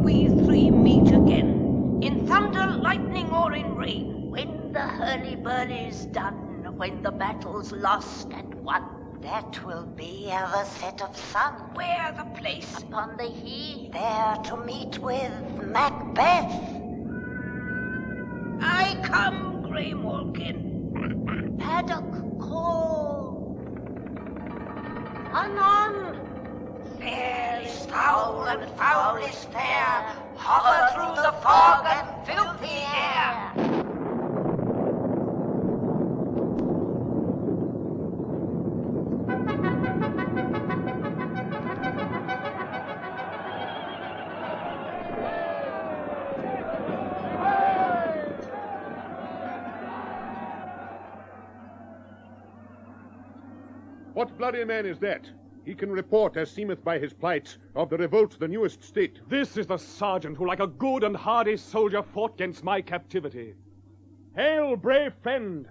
we three meet again, in thunder, lightning, or in rain. When the hurly-burly's done, when the battle's lost and won, that will be of a set of sun. Where the place? Upon the heath, there to meet with Macbeth. I come, Grey Malkin. Paddock call. Anon. Fair is foul and foul is fair. Hover through the fog and filthy air. What bloody man is that? He can report, as seemeth by his plight, of the revolt the newest state. This is the sergeant who, like a good and hardy soldier, fought against my captivity. Hail, brave friend!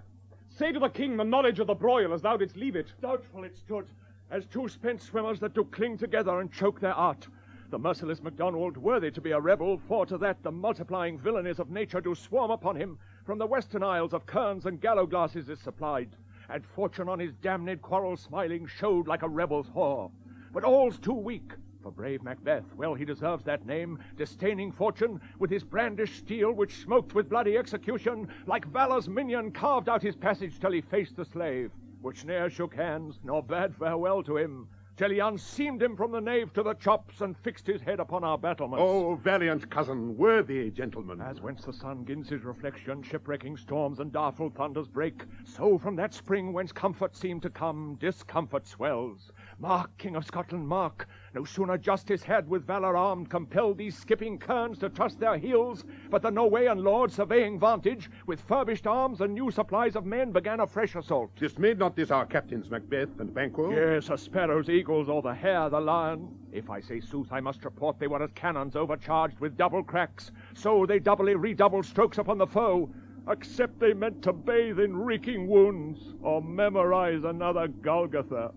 Say to the king the knowledge of the broil as thou didst leave it. Doubtful it stood, as two spent swimmers that do cling together and choke their art. The merciless MacDonald, worthy to be a rebel, for to that the multiplying villainies of nature do swarm upon him, from the western isles of kerns and gallow-glasses is supplied. And fortune on his damned quarrel smiling showed like a rebel's whore. But all's too weak, for brave Macbeth, well he deserves that name, disdaining fortune, with his brandished steel which smoked with bloody execution, like valor's minion carved out his passage till he faced the slave, which ne'er shook hands, nor bade farewell to him, till he unseamed him from the nave to the chops and fixed his head upon our battlements. Oh, valiant cousin, worthy gentleman. As whence the sun gins his reflection, shipwrecking storms and darful thunders break, so from that spring whence comfort seemed to come, discomfort swells. Mark, King of Scotland, mark, no sooner justice had with valor armed compelled these skipping kerns to trust their heels, but the Norwegian lord, surveying vantage, with furbished arms and new supplies of men, began a fresh assault. Dismayed not this our captains, Macbeth and Banquo? Yes, a sparrow's eagles, or the hare, the lion. If I say sooth, I must report they were as cannons overcharged with double cracks. So they doubly redoubled strokes upon the foe, except they meant to bathe in reeking wounds, or memorize another Golgotha.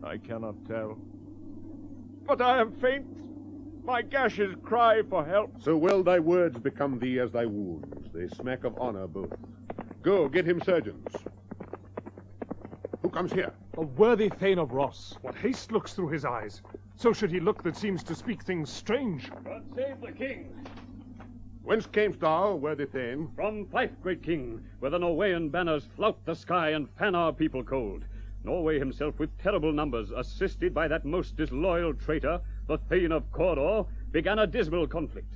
I cannot tell. But I am faint. My gashes cry for help. So well thy words become thee as thy wounds. They smack of honor both. Go, get him surgeons. Who comes here? The worthy Thane of Ross. What haste looks through his eyes. So should he look that seems to speak things strange. God save the king. Whence camest thou, worthy Thane? From Fife, great king, where the Norwegian banners flout the sky and fan our people cold. Norway himself with terrible numbers, assisted by that most disloyal traitor, the Thane of Cawdor, began a dismal conflict,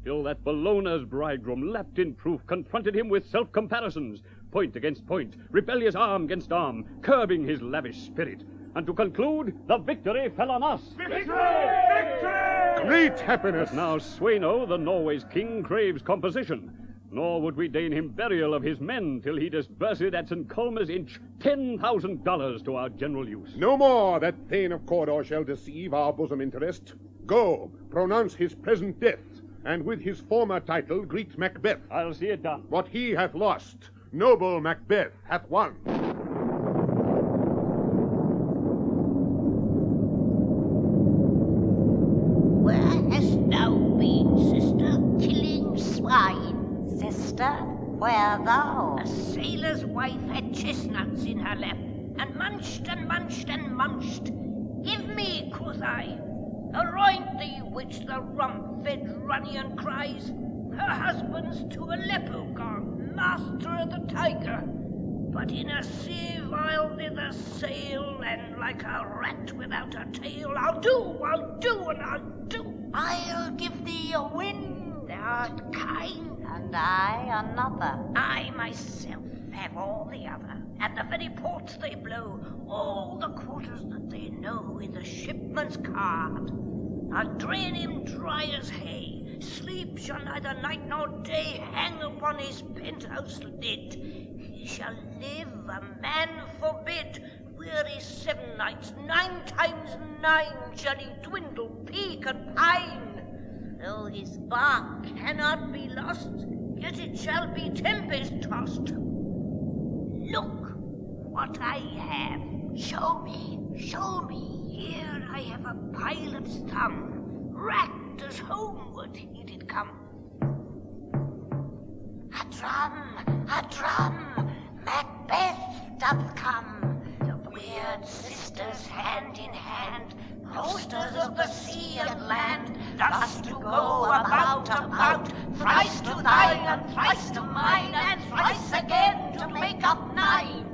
till that Bellona's bridegroom, lapped in proof, confronted him with self-comparisons, point against point, rebellious arm against arm, curbing his lavish spirit. And to conclude, the victory fell on us. Victory! Victory! Great happiness! But now Sweno, the Norway's king, craves composition. Nor would we deign him burial of his men till he disbursed at St. Colma's Inch $10,000 to our general use. No more that Thane of Cawdor shall deceive our bosom interest. Go, pronounce his present death, and with his former title greet Macbeth. I'll see it done. What he hath lost, noble Macbeth hath won. Where hast thou been, sister? Killing swine. Sister, where thou? A sailor's wife had chestnuts in her lap, and munched and munched and munched. Give me, quoth I, anoint thee which the rump-fed Runnion cries. Her husband's to Aleppo gone, master of the tiger. But in a sieve I'll thither sail, and like a rat without a tail, I'll do, and I'll do. I'll give thee a wind. Thou art kind. And I another. I myself have all the other, and the very ports they blow, all the quarters that they know in the shipman's card. I'll drain him dry as hay, sleep shall neither night nor day hang upon his penthouse lid. He shall live, a man forbid, weary 7 nights, 9 times 9 shall he dwindle, peak and pine. Though his bark cannot be lost, yet it shall be tempest-tossed. Look what I have. Show me, show me. Here I have a pilot's thumb, racked as homeward, that he did come. A drum, Macbeth doth come. The weird sisters hand in hand, hosters of the sea and land, thus to go about, thrice to thine and thrice to mine, and thrice again to make up 9.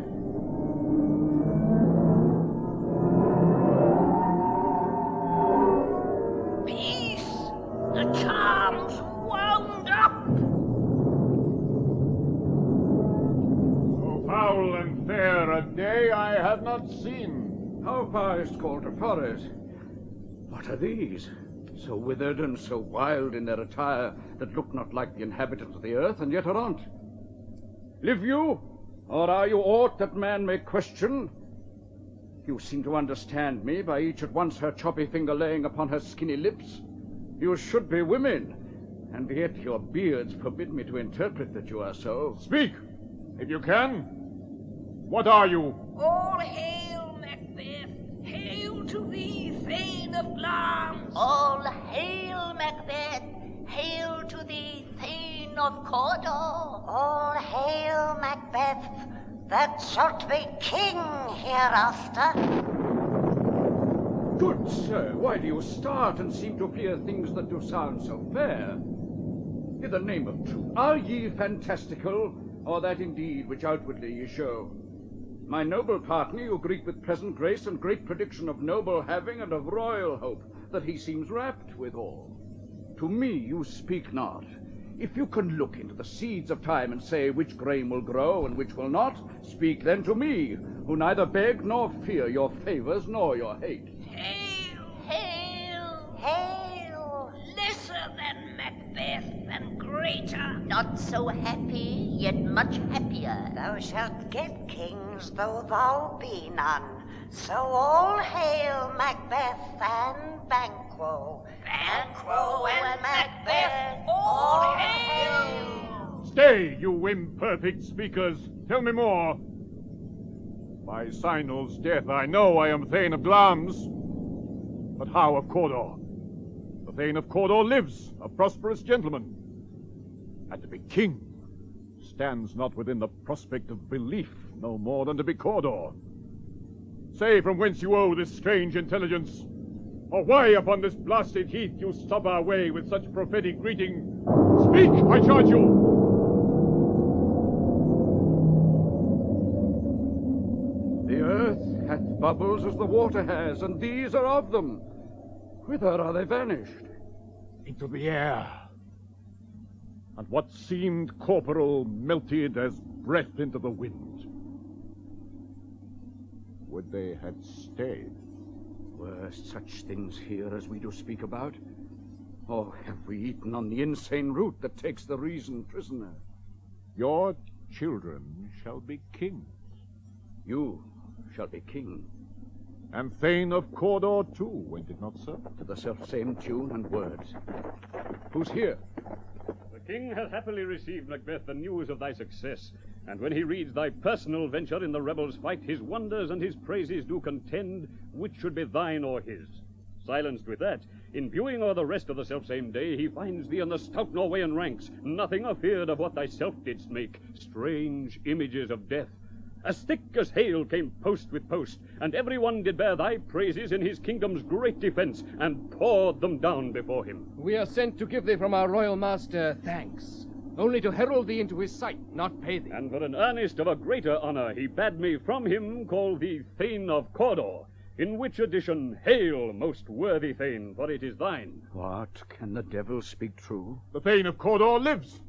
Peace! The charm's wound up! So foul and fair a day I have not seen. How far is called to forest? What are these? So withered and so wild in their attire that look not like the inhabitants of the earth, and yet are not. Live you, or are you aught that man may question? You seem to understand me by each at once her choppy finger laying upon her skinny lips. You should be women, and yet your beards forbid me to interpret that you are so. Speak, if you can. What are you? All hail, Macbeth! Hail to thee, Thane of Glamis! All hail, Macbeth! Hail to thee, Thane of Cawdor! All hail, Macbeth! That shalt be king hereafter! Good sir, why do you start and seem to fear things that do sound so fair? In the name of truth, are ye fantastical, or that indeed which outwardly ye show? My noble partner you greet with present grace and great prediction of noble having and of royal hope, that he seems rapt withal. To me you speak not. If you can look into the seeds of time and say which grain will grow and which will not, speak then to me, who neither beg nor fear your favors nor your hate. Hail! Hail! Hail! Lesser than Macbeth and greater! Not so happy, yet much happier. Thou shalt get kings, though thou be none. So all hail Macbeth and Banquo. Banquo and Macbeth, all hail! Stay, you imperfect speakers. Tell me more. By Sinel's death I know I am Thane of Glamis. But how of Cawdor? The Thane of Cawdor lives, a prosperous gentleman. And to be king stands not within the prospect of belief, no more than to be Cawdor. Say from whence you owe this strange intelligence, or why upon this blasted heath you stop our way with such prophetic greeting. Speak, I charge you! The earth hath bubbles as the water has, and these are of them. Whither are they vanished? Into the air. And what seemed corporal melted as breath into the wind. Would they had stayed? Were such things here as we do speak about? Or have we eaten on the insane root that takes the reason prisoner? Your children shall be kings. You shall be king. And Thane of Cawdor too, went it not so? To the self-same tune and words. Who's here? The king hath happily received, Macbeth, the news of thy success, and when he reads thy personal venture in the rebels' fight, his wonders and his praises do contend which should be thine or his. Silenced with that, in viewing o'er the rest of the selfsame day, he finds thee in the stout Norwegian ranks, nothing afeard of what thyself didst make, strange images of death. As thick as hail came post with post, and every one did bear thy praises in his kingdom's great defence, and poured them down before him. We are sent to give thee from our royal master thanks, only to herald thee into his sight, not pay thee. And for an earnest of a greater honour, he bade me from him call thee Thane of Cawdor, in which addition, hail, most worthy Thane, for it is thine. What? Can the devil speak true? The Thane of Cawdor lives.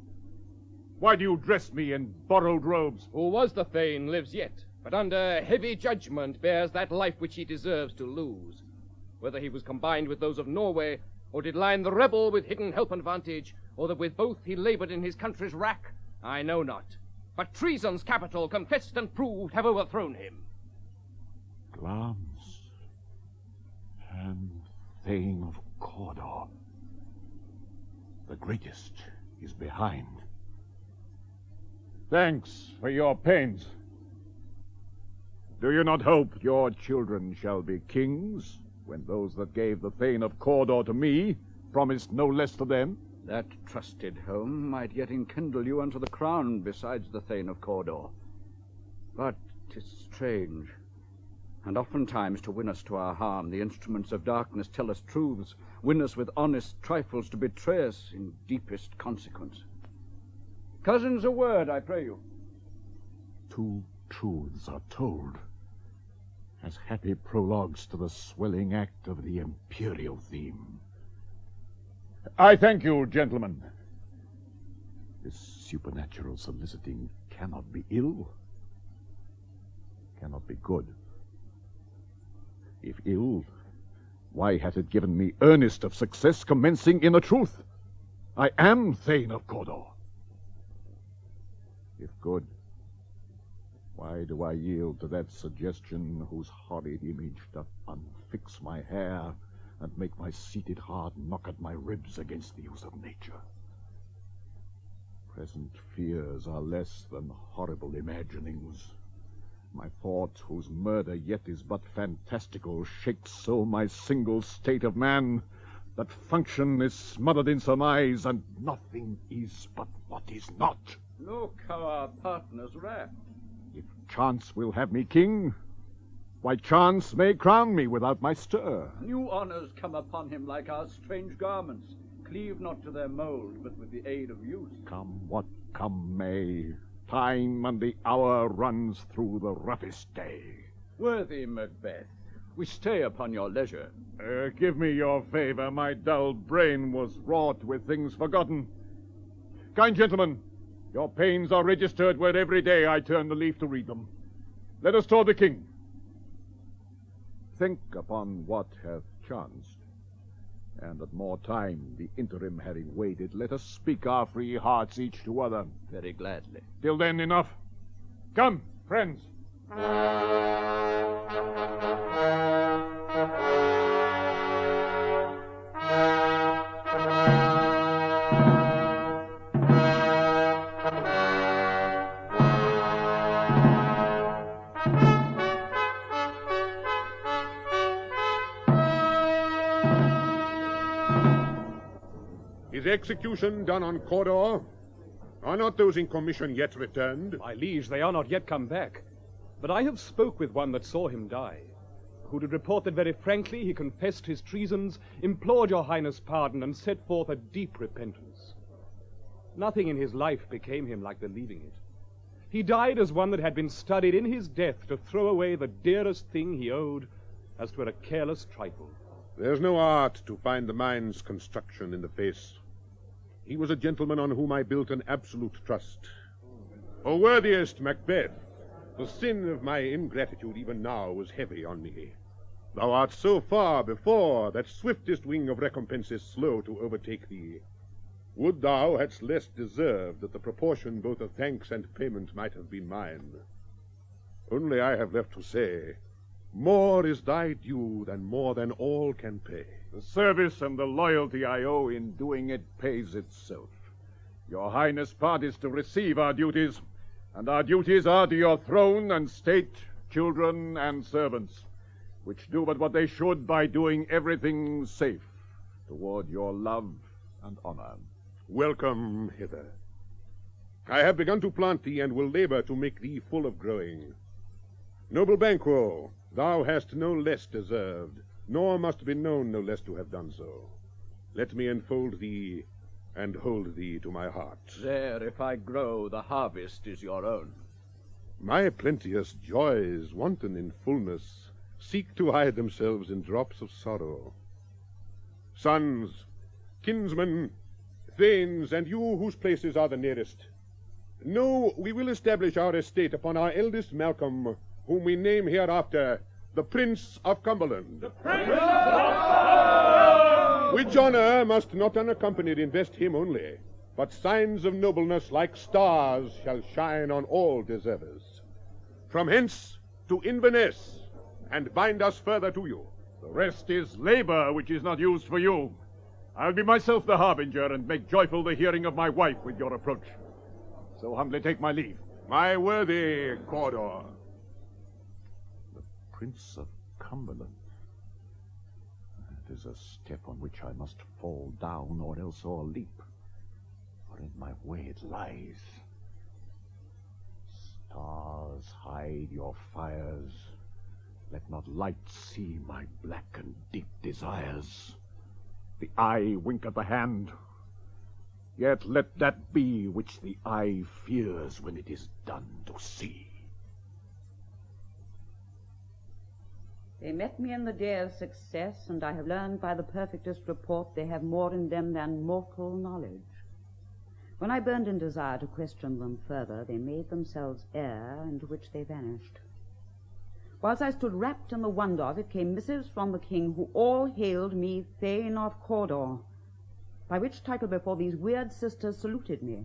Why do you dress me in borrowed robes? Who was the Thane lives yet, but under heavy judgment bears that life which he deserves to lose. Whether he was combined with those of Norway, or did line the rebel with hidden help and vantage, or that with both he laboured in his country's wrack, I know not. But treason's capital, confessed and proved, have overthrown him. Glamis and Thane of Cawdor. The greatest is behind. Thanks for your pains. Do you not hope your children shall be kings, when those that gave the Thane of Cawdor to me promised no less to them. That trusted home might yet enkindle you unto the crown besides the Thane of Cawdor. But 'tis strange, and oftentimes to win us to our harm, the instruments of darkness tell us truths, win us with honest trifles to betray us in deepest consequence. Cousins, a word, I pray you. 2 truths are told, as happy prologues to the swelling act of the imperial theme. I thank you, gentlemen. This supernatural soliciting cannot be ill, cannot be good. If ill, why hath it given me earnest of success commencing in the truth? I am Thane of Cawdor. If good, why do I yield to that suggestion whose horrid image doth unfix my hair and make my seated heart knock at my ribs against the use of nature? Present fears are less than horrible imaginings. My thought, whose murder yet is but fantastical, shakes so my single state of man, that function is smothered in surmise, and nothing is but what is not. Look how our partners wrath. If chance will have me king, why chance may crown me without my stir. New honors come upon him like our strange garments. Cleave not to their mold, but with the aid of use. Come what come may, time and the hour runs through the roughest day. Worthy Macbeth, we stay upon your leisure. Give me your favor. My dull brain was wrought with things forgotten. Kind gentlemen, your pains are registered where every day I turn the leaf to read them. Let us toward the king. Think upon what hath chanced, and at more time, the interim having waited, let us speak our free hearts each to other. Very gladly. Till then, enough. Come, friends. Is execution done on Cawdor? Are not those in commission yet returned? My liege, they are not yet come back. But I have spoke with one that saw him die, who did report that very frankly he confessed his treasons, implored your highness' pardon, and set forth a deep repentance. Nothing in his life became him like the leaving it. He died as one that had been studied in his death to throw away the dearest thing he owed, as 'twere a careless trifle. There's no art to find the mind's construction in the face. He was a gentleman on whom I built an absolute trust. O worthiest Macbeth, the sin of my ingratitude even now was heavy on me. Thou art so far before that swiftest wing of recompense is slow to overtake thee. Would thou hadst less deserved that the proportion both of thanks and payment might have been mine. Only I have left to say, more is thy due than more than all can pay. The service and the loyalty I owe in doing it pays itself. Your highness' part is to receive our duties, and our duties are to your throne and state, children and servants, which do but what they should by doing everything safe toward your love and honor. Welcome hither. I have begun to plant thee, and will labor to make thee full of growing. Noble Banquo, thou hast no less deserved, nor must be known no less to have done so. Let me enfold thee and hold thee to my heart. There, if I grow, the harvest is your own. My plenteous joys, wanton in fullness, seek to hide themselves in drops of sorrow. Sons, kinsmen, thanes, and you whose places are the nearest, know we will establish our estate upon our eldest Malcolm, whom we name hereafter the Prince of Cumberland. The Prince of Cumberland! Which honor must not unaccompanied invest him only, but signs of nobleness like stars shall shine on all deservers. From hence to Inverness, and bind us further to you. The rest is labor which is not used for you. I'll be myself the harbinger, and make joyful the hearing of my wife with your approach. So humbly take my leave. My worthy Cawdor. Prince of Cumberland. is a step on which I must fall down, or else o'erleap, for in my way it lies. Stars, hide your fires. Let not light see my black and deep desires. The eye wink at the hand, yet let that be which the eye fears when it is done to see. They met me in the day of success, and I have learned by the perfectest report they have more in them than mortal knowledge. When I burned in desire to question them further, they made themselves air, into which they vanished. Whilst I stood wrapped in the wonder of it, came missives from the king, who all hailed me Thane of Cawdor, by which title before these weird sisters saluted me,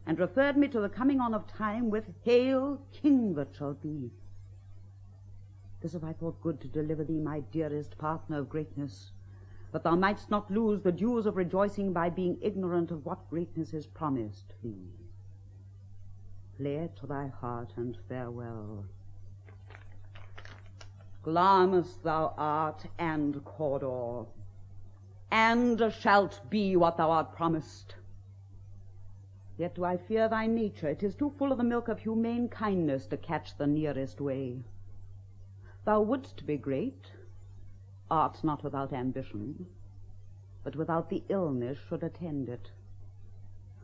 and referred me to the coming on of time with Hail, King that shall be. This have I thought good to deliver thee, my dearest partner of greatness, that thou mightst not lose the dues of rejoicing by being ignorant of what greatness is promised thee. Lay it to thy heart, and farewell. Glamis thou art, and Cawdor, and shalt be what thou art promised. Yet do I fear thy nature. It is too full of the milk of humane kindness to catch the nearest way. Thou wouldst be great, art not without ambition, but without the illness should attend it.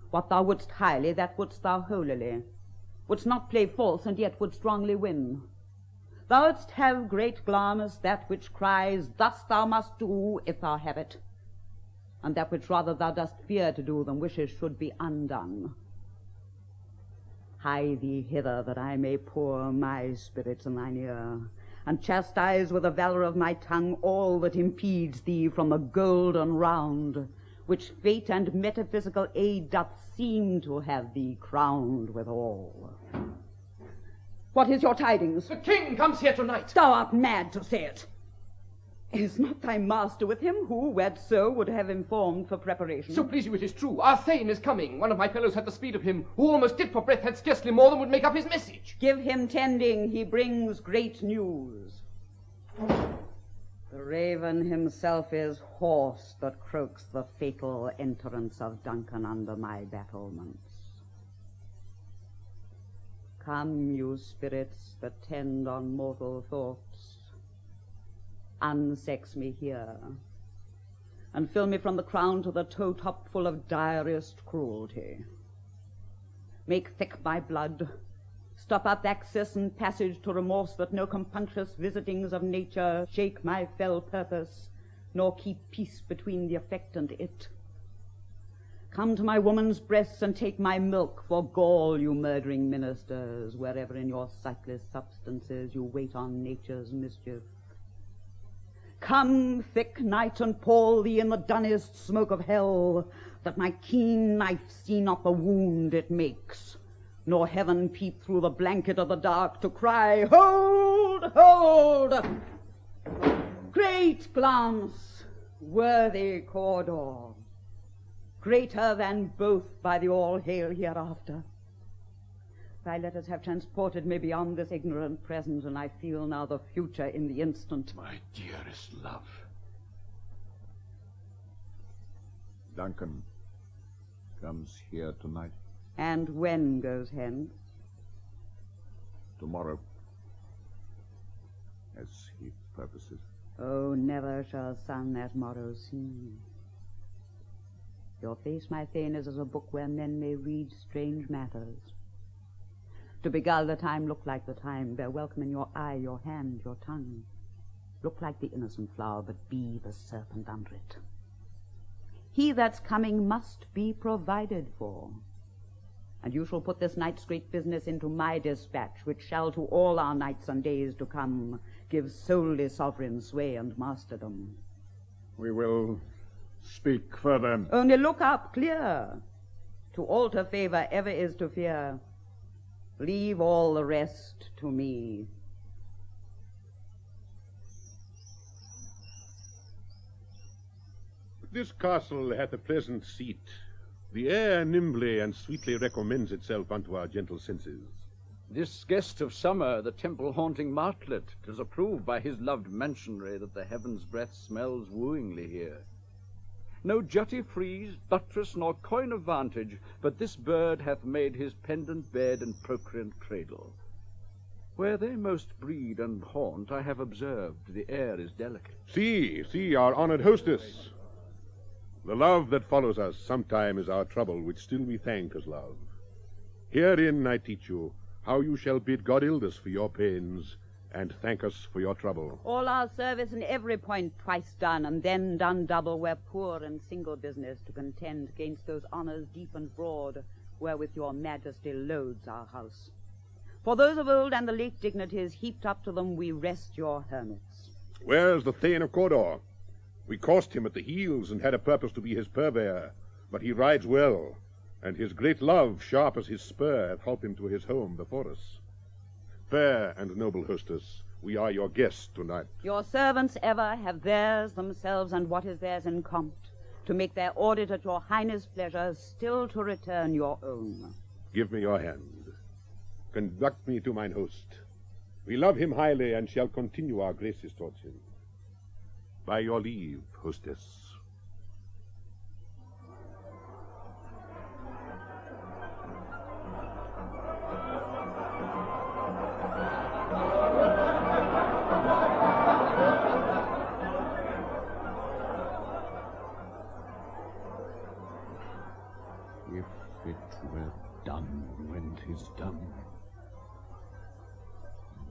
What thou wouldst highly, that wouldst thou holily, wouldst not play false, and yet would strongly win. Thou wouldst have, great Glamis, that which cries, thus thou must do, if thou have it, and that which rather thou dost fear to do than wishes should be undone. Hie thee hither, that I may pour my spirits in thine ear, and chastise with the valor of my tongue all that impedes thee from the golden round, which fate and metaphysical aid doth seem to have thee crowned withal. What is your tidings? The king comes here tonight. Thou art mad to say it. Is not thy master with him, who, wed so, would have informed for preparation? So please you, it is true. Our Thane is coming. One of my fellows had the speed of him, who almost did for breath, had scarcely more than would make up his message. Give him tending, he brings great news. The raven himself is hoarse that croaks the fatal entrance of Duncan under my battlements. Come, you spirits that tend on mortal thoughts, unsex me here, and fill me from the crown to the toe-top full of direst cruelty. Make thick my blood, stop up access and passage to remorse, that no compunctious visitings of nature shake my fell purpose, nor keep peace between the effect and it. Come to my woman's breasts and take my milk for gall, you murdering ministers, wherever in your sightless substances you wait on nature's mischief. Come, thick night, and pour thee in the dunnest smoke of hell, that my keen knife see not the wound it makes, nor heaven peep through the blanket of the dark to cry, Hold, hold! Great glance, worthy Cawdor, greater than both by the all-hail hereafter. Thy letters have transported me beyond this ignorant present, and I feel now the future in the instant. My dearest love. Duncan comes here tonight. And when goes hence? Tomorrow, as he purposes. Oh, never shall sun that morrow see. Your face, my Thane, is as a book where men may read strange matters. To beguile the time, look like the time. Bear welcome in your eye, your hand, your tongue. Look like the innocent flower, but be the serpent under it. He that's coming must be provided for. And you shall put this night's great business into my dispatch, which shall to all our nights and days to come give solely sovereign sway and masterdom. We will speak further. Only look up clear. To alter favor ever is to fear. Leave all the rest to me. This castle hath a pleasant seat. The air nimbly and sweetly recommends itself unto our gentle senses. This guest of summer, the temple-haunting martlet, 'tis approved by his loved mansionry that the heaven's breath smells wooingly here. No jutty frieze, buttress, nor coign of vantage, but this bird hath made his pendant bed and procreant cradle. Where they most breed and haunt, I have observed, the air is delicate. See, our honored hostess. The love that follows us sometime is our trouble, which still we thank as love. Herein I teach you how you shall bid God Ildus for your pains, and thank us for your trouble. All our service in every point twice done, and then done double, where poor and single business to contend gainst those honors deep and broad, wherewith your majesty loads our house. For those of old and the late dignities heaped up to them, we rest your hermits. Where's the Thane of Cawdor? We coursed him at the heels and had a purpose to be his purveyor, but he rides well, and his great love, sharp as his spur, hath holp him to his home before us. Fair and noble hostess, we are your guests tonight. Your servants ever have theirs, themselves, and what is theirs in compt, to make their audit at your highness' pleasure, still to return your own. Give me your hand. Conduct me to mine host. We love him highly, and shall continue our graces towards him. By your leave, hostess. If it were done when 'tis done,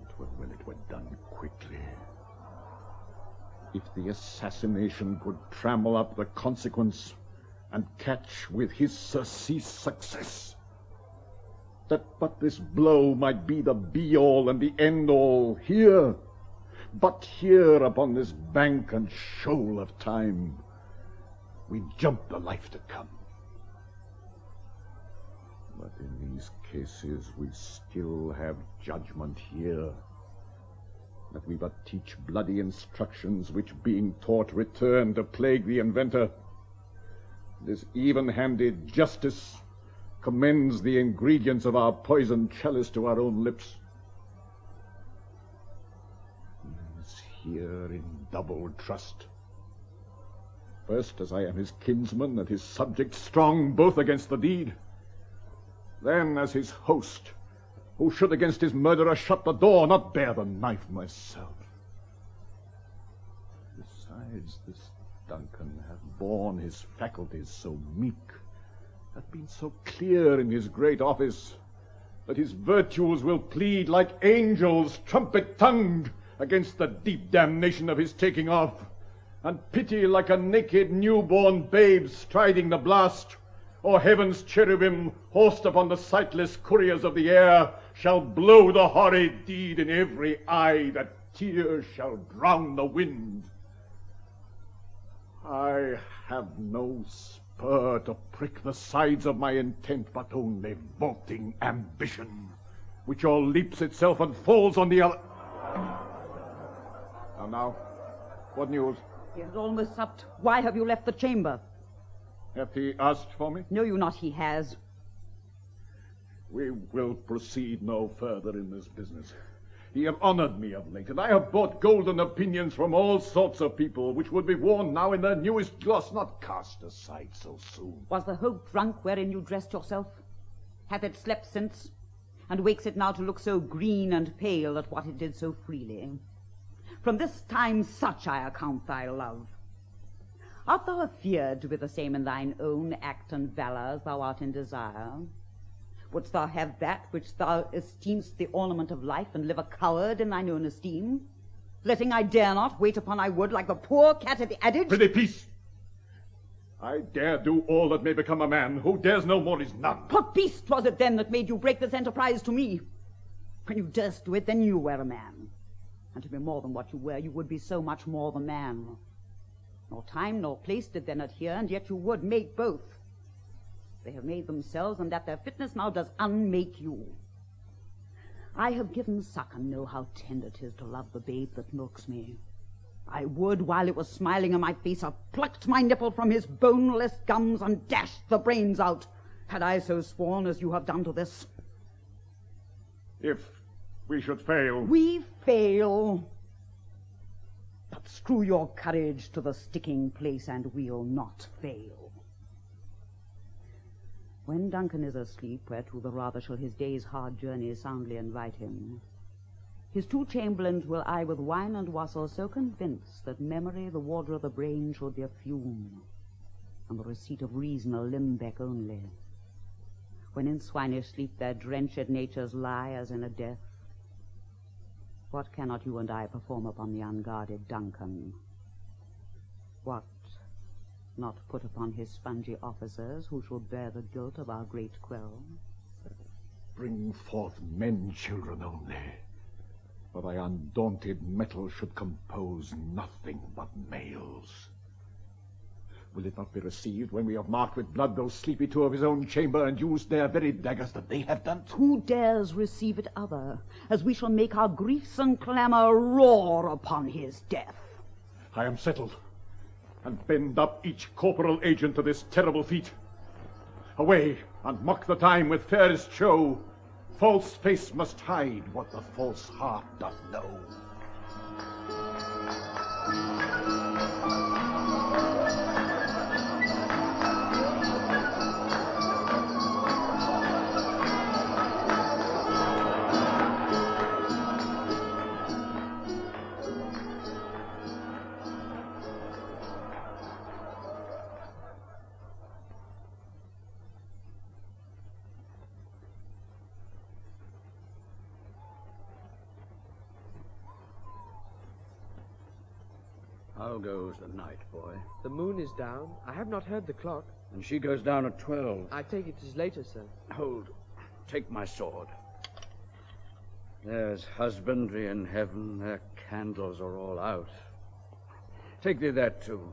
it were done quickly. If the assassination could trammel up the consequence and catch with his surcease success, that but this blow might be the be-all and the end-all here, but here upon this bank and shoal of time, we jump the life to come. But in these cases we still have judgment here, that we but teach bloody instructions, which being taught return to plague the inventor. This even-handed justice commends the ingredients of our poisoned chalice to our own lips. He is here in double trust. First, as I am his kinsman and his subject, strong both against the deed. Then as his host, who should against his murderer shut the door, not bear the knife myself. Besides, this Duncan hath borne his faculties so meek, hath been so clear in his great office, that his virtues will plead like angels trumpet-tongued against the deep damnation of his taking off, and pity like a naked newborn babe striding the blast, or heaven's cherubim, horsed upon the sightless couriers of the air, shall blow the horrid deed in every eye, that tears shall drown the wind. I have no spur to prick the sides of my intent, but only vaulting ambition, which all leaps itself and falls on the other. Now, what news? He has almost supped. Why have you left the chamber? Hath he asked for me? Know you not he has? We will proceed no further in this business. He have honored me of late, and I have bought golden opinions from all sorts of people, which would be worn now in their newest gloss, not cast aside so soon. Was the hope drunk wherein you dressed yourself? Hath it slept since, and wakes it now to look so green and pale at what it did so freely? From this time such I account thy love. Art thou afeard to be the same in thine own act and valour as thou art in desire? Wouldst thou have that which thou esteem'st the ornament of life, and live a coward in thine own esteem? Letting I dare not, wait upon I would, like the poor cat at the adage? Prithee, peace! I dare do all that may become a man. Who dares no more is none. What beast was it then that made you break this enterprise to me? When you durst do it, then you were a man. And to be more than what you were, you would be so much more the man. Nor time nor place did then adhere, and yet you would make both. They have made themselves, and that their fitness now does unmake you. I have given suck, and know how tender 'tis to love the babe that milks me. I would, while it was smiling in my face, have plucked my nipple from his boneless gums and dashed the brains out, had I so sworn as you have done to this. If we should fail... We fail. But screw your courage to the sticking place and we'll not fail. When Duncan is asleep, whereto the rather shall his day's hard journey soundly invite him, his 2 chamberlains will I with wine and wassail so convince that memory, the water of the brain, shall be a fume, and the receipt of reason a limbeck only. When in swinish sleep their drenched natures lie as in a death, what cannot you and I perform upon the unguarded Duncan? What not put upon his spongy officers, who shall bear the guilt of our great quell? Bring forth men children only, for thy undaunted metal should compose nothing but males. Will it not be received when we have marked with blood those sleepy 2 of his own chamber, and used their very daggers that they have done? Who dares receive it other, as we shall make our griefs and clamour roar upon his death? I am settled, and bend up each corporal agent to this terrible feat. Away, and mock the time with fairest show. False face must hide what the false heart doth know. How goes the night, boy? The moon is down. I have not heard the clock. And she goes down at 12. I take it is later, sir. Hold. Take my sword. There's husbandry in heaven. Their candles are all out. Take thee that, too.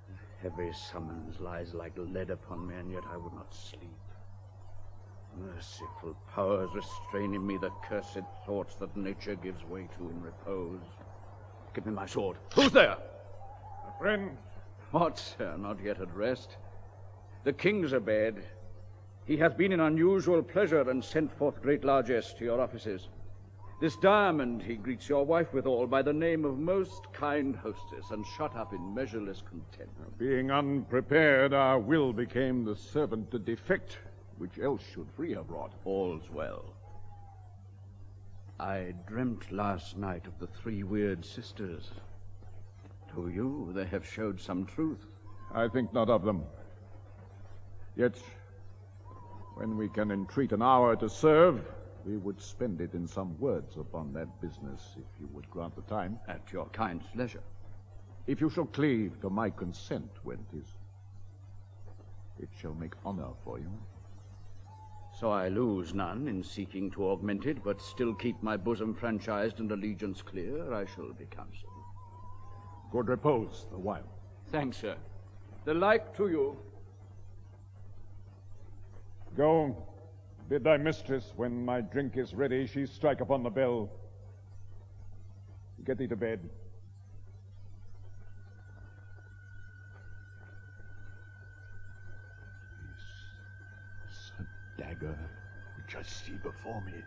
A heavy summons lies like lead upon me, and yet I would not sleep. Merciful powers restrain in me the cursed thoughts that nature gives way to in repose. Give me my sword. Who's there? A friend. What, sir? Not yet at rest. The king's abed. He hath been in unusual pleasure, and sent forth great largesse to your offices. This diamond he greets your wife withal by the name of most kind hostess, and shut up in measureless content. Being unprepared, our will became the servant to defect, which else should free her brought. All's well. I dreamt last night of the 3 weird sisters. To you they have showed some truth. I think not of them. Yet, when we can entreat an hour to serve, we would spend it in some words upon that business, if you would grant the time. At your kind leisure. If you shall cleave to my consent when 'tis, it shall make honor for you. So I lose none in seeking to augment it, but still keep my bosom franchised and allegiance clear, I shall be counseled. Good repose the while. Thanks, sir. The like to you. Go, bid thy mistress, when my drink is ready, she strike upon the bell. Get thee to bed. Dagger which I see before me,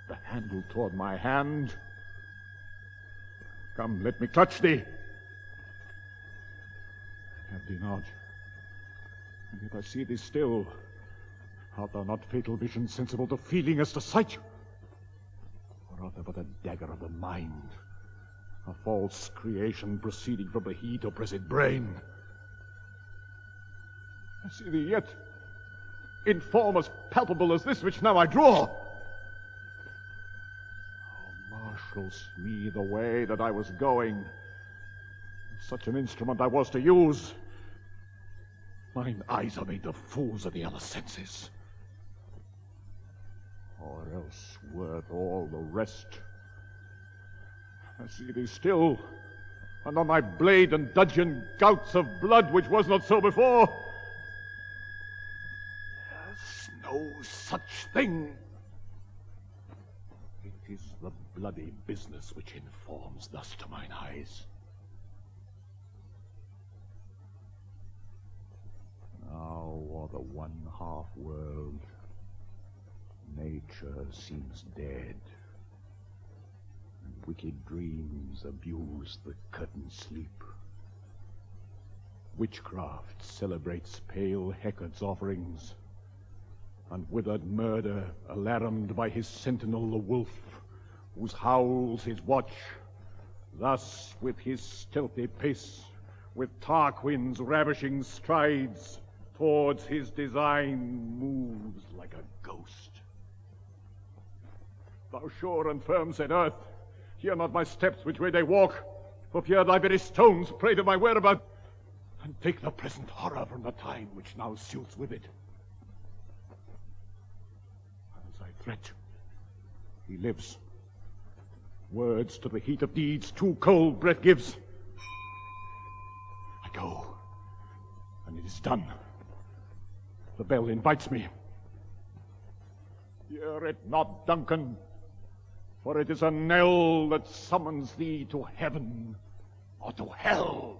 the handle toward my hand. Come, let me clutch thee. I have thee not, and yet I see thee still. Art thou not fatal vision sensible to feeling as to sight? Or art thou but a dagger of the mind, a false creation proceeding from the heat oppressed brain? I see thee yet, in form as palpable as this which now I draw. Thou marshals me the way that I was going. Such an instrument I was to use. Mine eyes are made the fools of the other senses. Or else worth all the rest. I see thee still, and on my blade and dudgeon gouts of blood, which was not so before. No such thing. It is the bloody business which informs thus to mine eyes. Now o'er the 1/2 world, Nature seems dead, and wicked dreams abuse the curtained sleep. Witchcraft celebrates pale Hecate's offerings, and withered murder alarumed by his sentinel the wolf, whose howls his watch. Thus with his stealthy pace, with Tarquin's ravishing strides, towards his design moves like a ghost. Thou sure and firm said earth, hear not my steps which way they walk, for fear thy very stones prate of my whereabout, and take the present horror from the time which now suits with it. As I threat, he lives. Words to the heat of deeds too cold breath gives. I go, and it is done. The bell invites me. Hear it not, Duncan, for it is a knell that summons thee to heaven or to hell.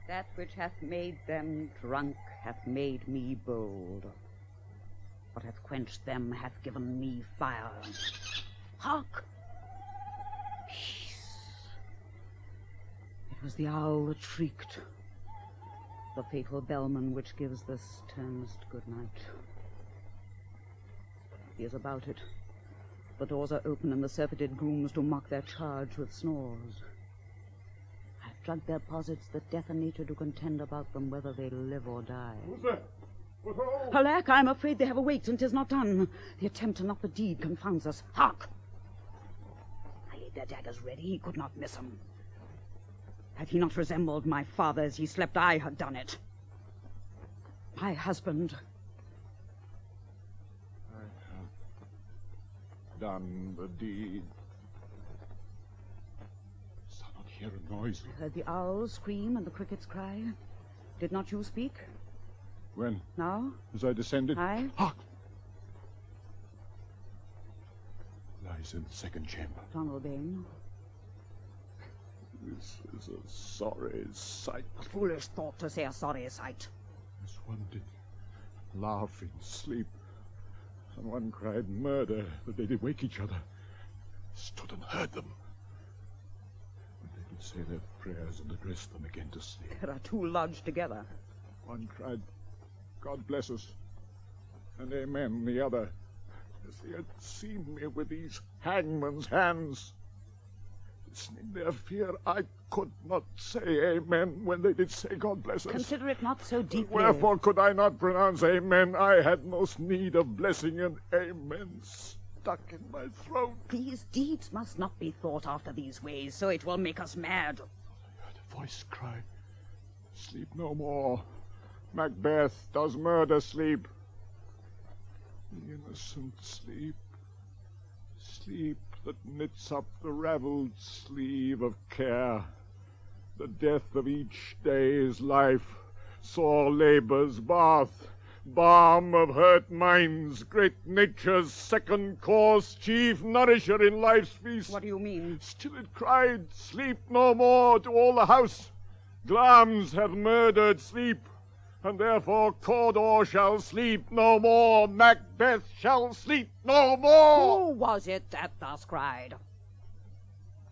That which hath made them drunk hath made me bold. What hath quenched them hath given me fire. Hark! Peace. It was the owl that shrieked, the fatal bellman which gives the sternest good night. He is about it. The doors are open, and the surfeited grooms do mock their charge with snores. Drug their posits that death and nature do contend about them, whether they live or die. Who's there? What-ho? Alack, I am afraid they have awaked, and 'tis not done. The attempt and not the deed confounds us. Hark! I laid their daggers ready, he could not miss 'em. Had he not resembled my father as he slept, I had done it. My husband. I have done the deed. Hear a noise. I heard the owls scream and the crickets cry. Did not you speak? When? Now? As I descended? Aye. Hark! Lies in the second chamber. Donald Bain. This is a sorry sight. A foolish thought to say a sorry sight. As one did laugh in sleep, and one cried murder, that they did wake each other. Stood and heard them. Say their prayers and address them again to sleep. There are two lodged together. One cried, God bless us, and amen, the other, as they had seen me with these hangman's hands. Listening their fear, I could not say amen when they did say God bless us. Consider it not so deeply. Wherefore could I not pronounce amen? I had most need of blessing, and amen stuck in my throat. These deeds must not be thought after these ways, so it will make us mad. I heard a voice cry, sleep no more. Macbeth does murder sleep. The innocent sleep. Sleep that knits up the raveled sleeve of care. The death of each day is life, sore labor's bath. Balm of hurt minds, great nature's second course, chief nourisher in life's feast. What do you mean? Still it cried, sleep no more to all the house. Glamis hath murdered sleep, and therefore Cawdor shall sleep no more. Macbeth shall sleep no more. Who was it that thus cried?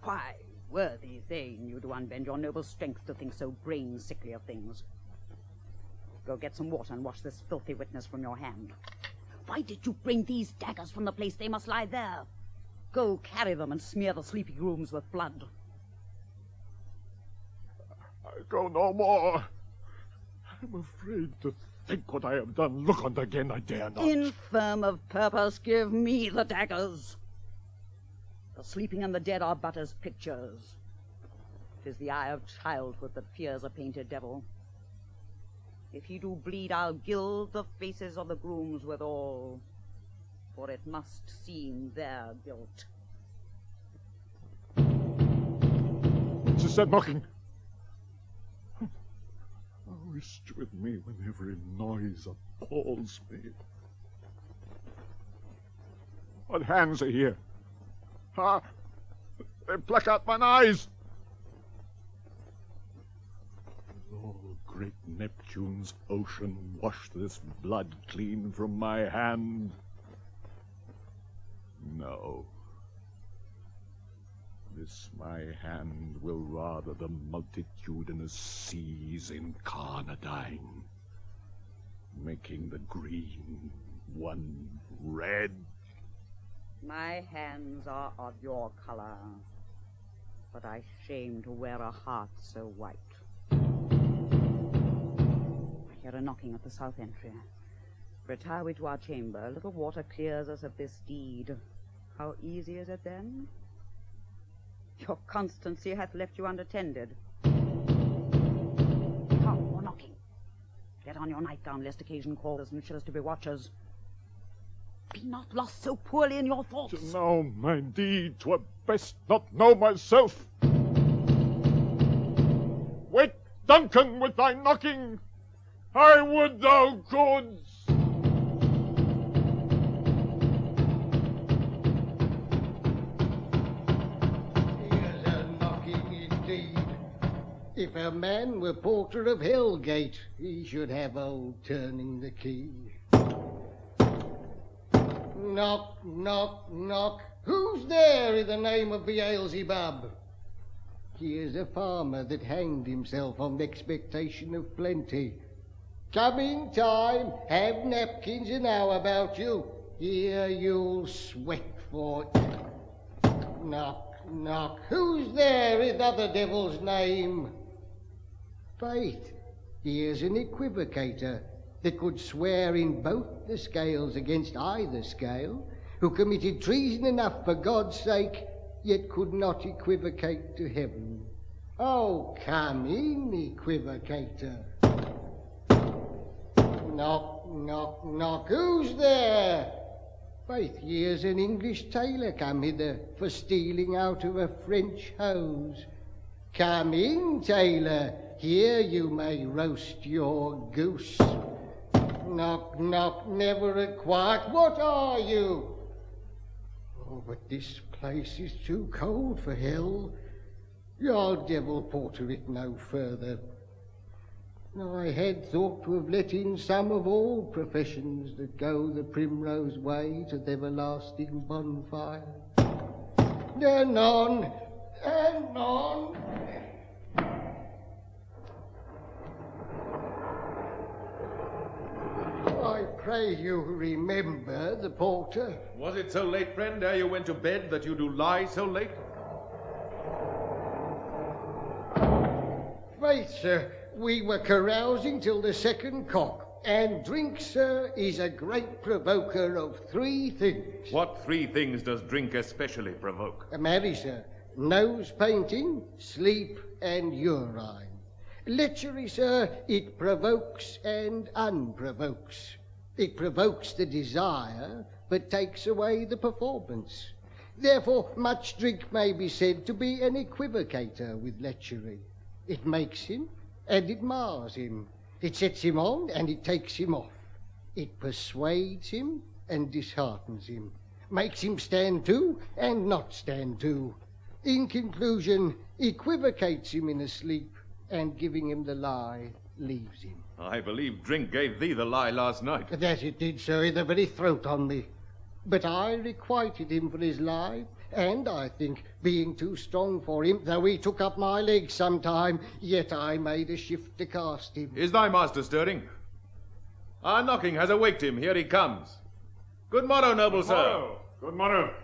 Why, worthy Thane, you do unbend your noble strength to think so brain-sickly of things. Go get some water and wash this filthy witness from your hand. Why did you bring these daggers from the place? They must lie there. Go carry them and smear the sleepy grooms with blood. I go no more. I'm afraid to think what I have done. Look on again, I dare not. Infirm of purpose, give me the daggers. The sleeping and the dead are but as pictures. 'Tis the eye of childhood that fears a painted devil. If he do bleed, I'll gild the faces of the grooms withal, for it must seem their guilt. What's that knocking? whist with me when every noise appalls me. What hands are here? Ah, they pluck out mine eyes. Will great Neptune's ocean wash this blood clean from my hand? No. This my hand will rather the multitudinous seas incarnadine, making the green one red. My hands are of your color, but I shame to wear a heart so white. I hear a knocking at the south entry. Retire we to our chamber. A little water clears us of this deed. How easy is it then? Your constancy hath left you unattended. Come, more knocking. Get on your nightgown, lest occasion call us and chill us to be watchers. Be not lost so poorly in your thoughts. To know my deed, 'twere best not know myself. Wait, Duncan, with thy knocking. I would thou couldst. If a man were porter of Hellgate, he should have old turning the key. Knock, knock, knock. Who's there in the name of Beelzebub? Here's a farmer that hanged himself on expectation of plenty. Come in time, have napkins and how about you? Here you'll sweat for it. Knock, knock. Who's there in other devil's name? Faith, here's an equivocator that could swear in both the scales against either scale, who committed treason enough for God's sake, yet could not equivocate to heaven. Oh, come in, equivocator. Knock, knock, knock. Who's there? Faith, here's an English tailor come hither for stealing out of a French hose. Come in, tailor. Here you may roast your goose. Knock, knock, never a quiet. What are you? Oh, but this place is too cold for hell. Your devil porter it no further. I had thought to have let in some of all professions that go the primrose way to the everlasting bonfire. Anon, anon. I pray you remember the porter. Was it so late, friend, ere you went to bed, that you do lie so late? Faith, sir, we were carousing till the second cock, and drink, sir, is a great provoker of three things. What three things does drink especially provoke? Marry, sir, nose painting, sleep, and urine. Lechery, sir, it provokes and unprovokes. It provokes the desire, but takes away the performance. Therefore, much drink may be said to be an equivocator with lechery. It makes him, and it mars him. It sets him on, and it takes him off. It persuades him, and disheartens him. Makes him stand to, and not stand to. In conclusion, equivocates him in a sleep, and giving him the lie, leaves him. I believe drink gave thee the lie last night. That it did, sir, in the very throat on me. But I requited him for his lie, and I think, being too strong for him, though he took up my legs sometime, yet I made a shift to cast him. Is thy master stirring? Our knocking has awaked him. Here he comes. Good morrow, noble Good sir. morrow. Good morrow,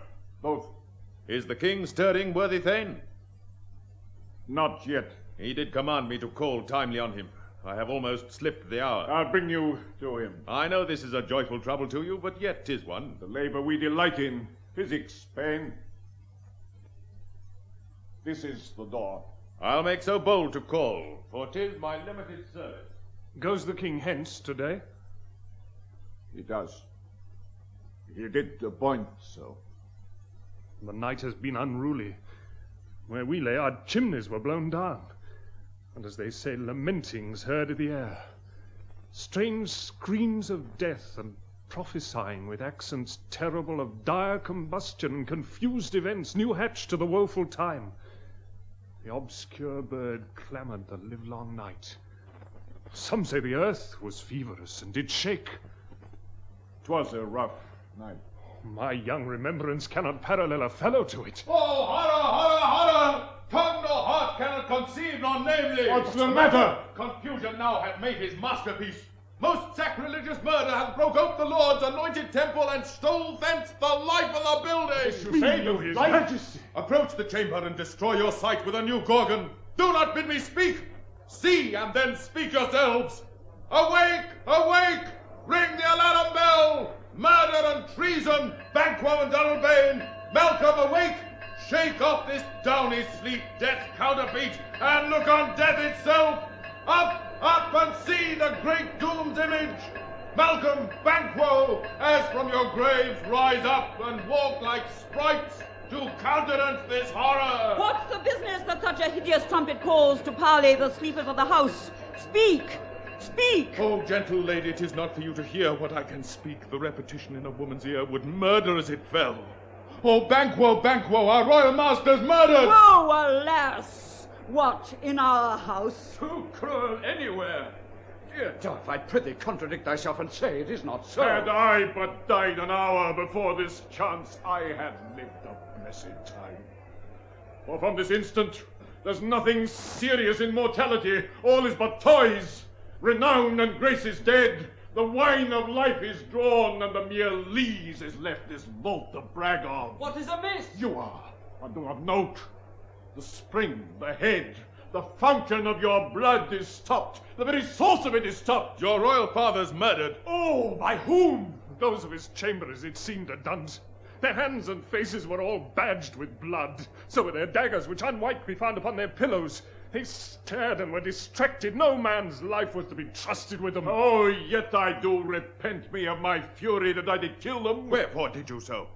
both. Is the king stirring, worthy Thane? Not yet. He did command me to call timely on him. I have almost slipped the hour. I'll bring you to him. I know this is a joyful trouble to you, but yet 'tis one. The labour we delight in, physics, pain. This is the door. I'll make so bold to call, for 'tis my limited service. Goes the king hence today? He does. He did appoint so. The night has been unruly. Where we lay, our chimneys were blown down. and as they say, lamentings heard in the air. Strange screams of death and prophesying with accents terrible of dire combustion and confused events new hatched to the woeful time. The obscure bird clamoured the livelong night. Some say the earth was feverous and did shake. 'Twas a rough night. My young remembrance cannot parallel a fellow to it. Oh, horror, horror, horror! Tongue nor heart cannot conceive nor namely. What's the matter? Confusion now hath made his masterpiece. Most sacrilegious murder hath broke out the Lord's anointed temple and stole thence the life of the building. You say to his majesty. Approach the chamber and destroy your sight with a new Gorgon. Do not bid me speak. See, and then speak yourselves. Awake, awake! Ring the alarum bell! Murder and treason, Banquo and Donalbain! Malcolm, awake! Shake off this downy sleep, death counterfeit, and look on death itself! Up, up, and see the great doom's image! Malcolm, Banquo, as from your graves rise up and walk like sprites to countenance this horror! What's the business that such a hideous trumpet calls to parley the sleepers of the house? Speak! Speak! Oh, gentle lady, it is not for you to hear what I can speak. The repetition in a woman's ear would murder as it fell. Oh, Banquo, Banquo, our royal master's murdered! Oh, alas! What, in our house? Too cruel anywhere. Dear Dolph, I prithee contradict thyself and say it is not so. Had I but died an hour before this chance, I had lived a blessed time. For from this instant, there's nothing serious in mortality. All is but toys. Renown and grace is dead. The wine of life is drawn, and the mere lees is left this vault to brag of. What is amiss? You are, and do not note. The spring, the head, the fountain of your blood is stopped. The very source of it is stopped. Your royal father's murdered. Oh, by whom? Those of his chambers, it seemed, had done. Their hands and faces were all badged with blood. So were their daggers, which unwiped we found upon their pillows. They stared and were distracted. No man's life was to be trusted with them. Oh, yet I do repent me of my fury that I did kill them. Wherefore did you so?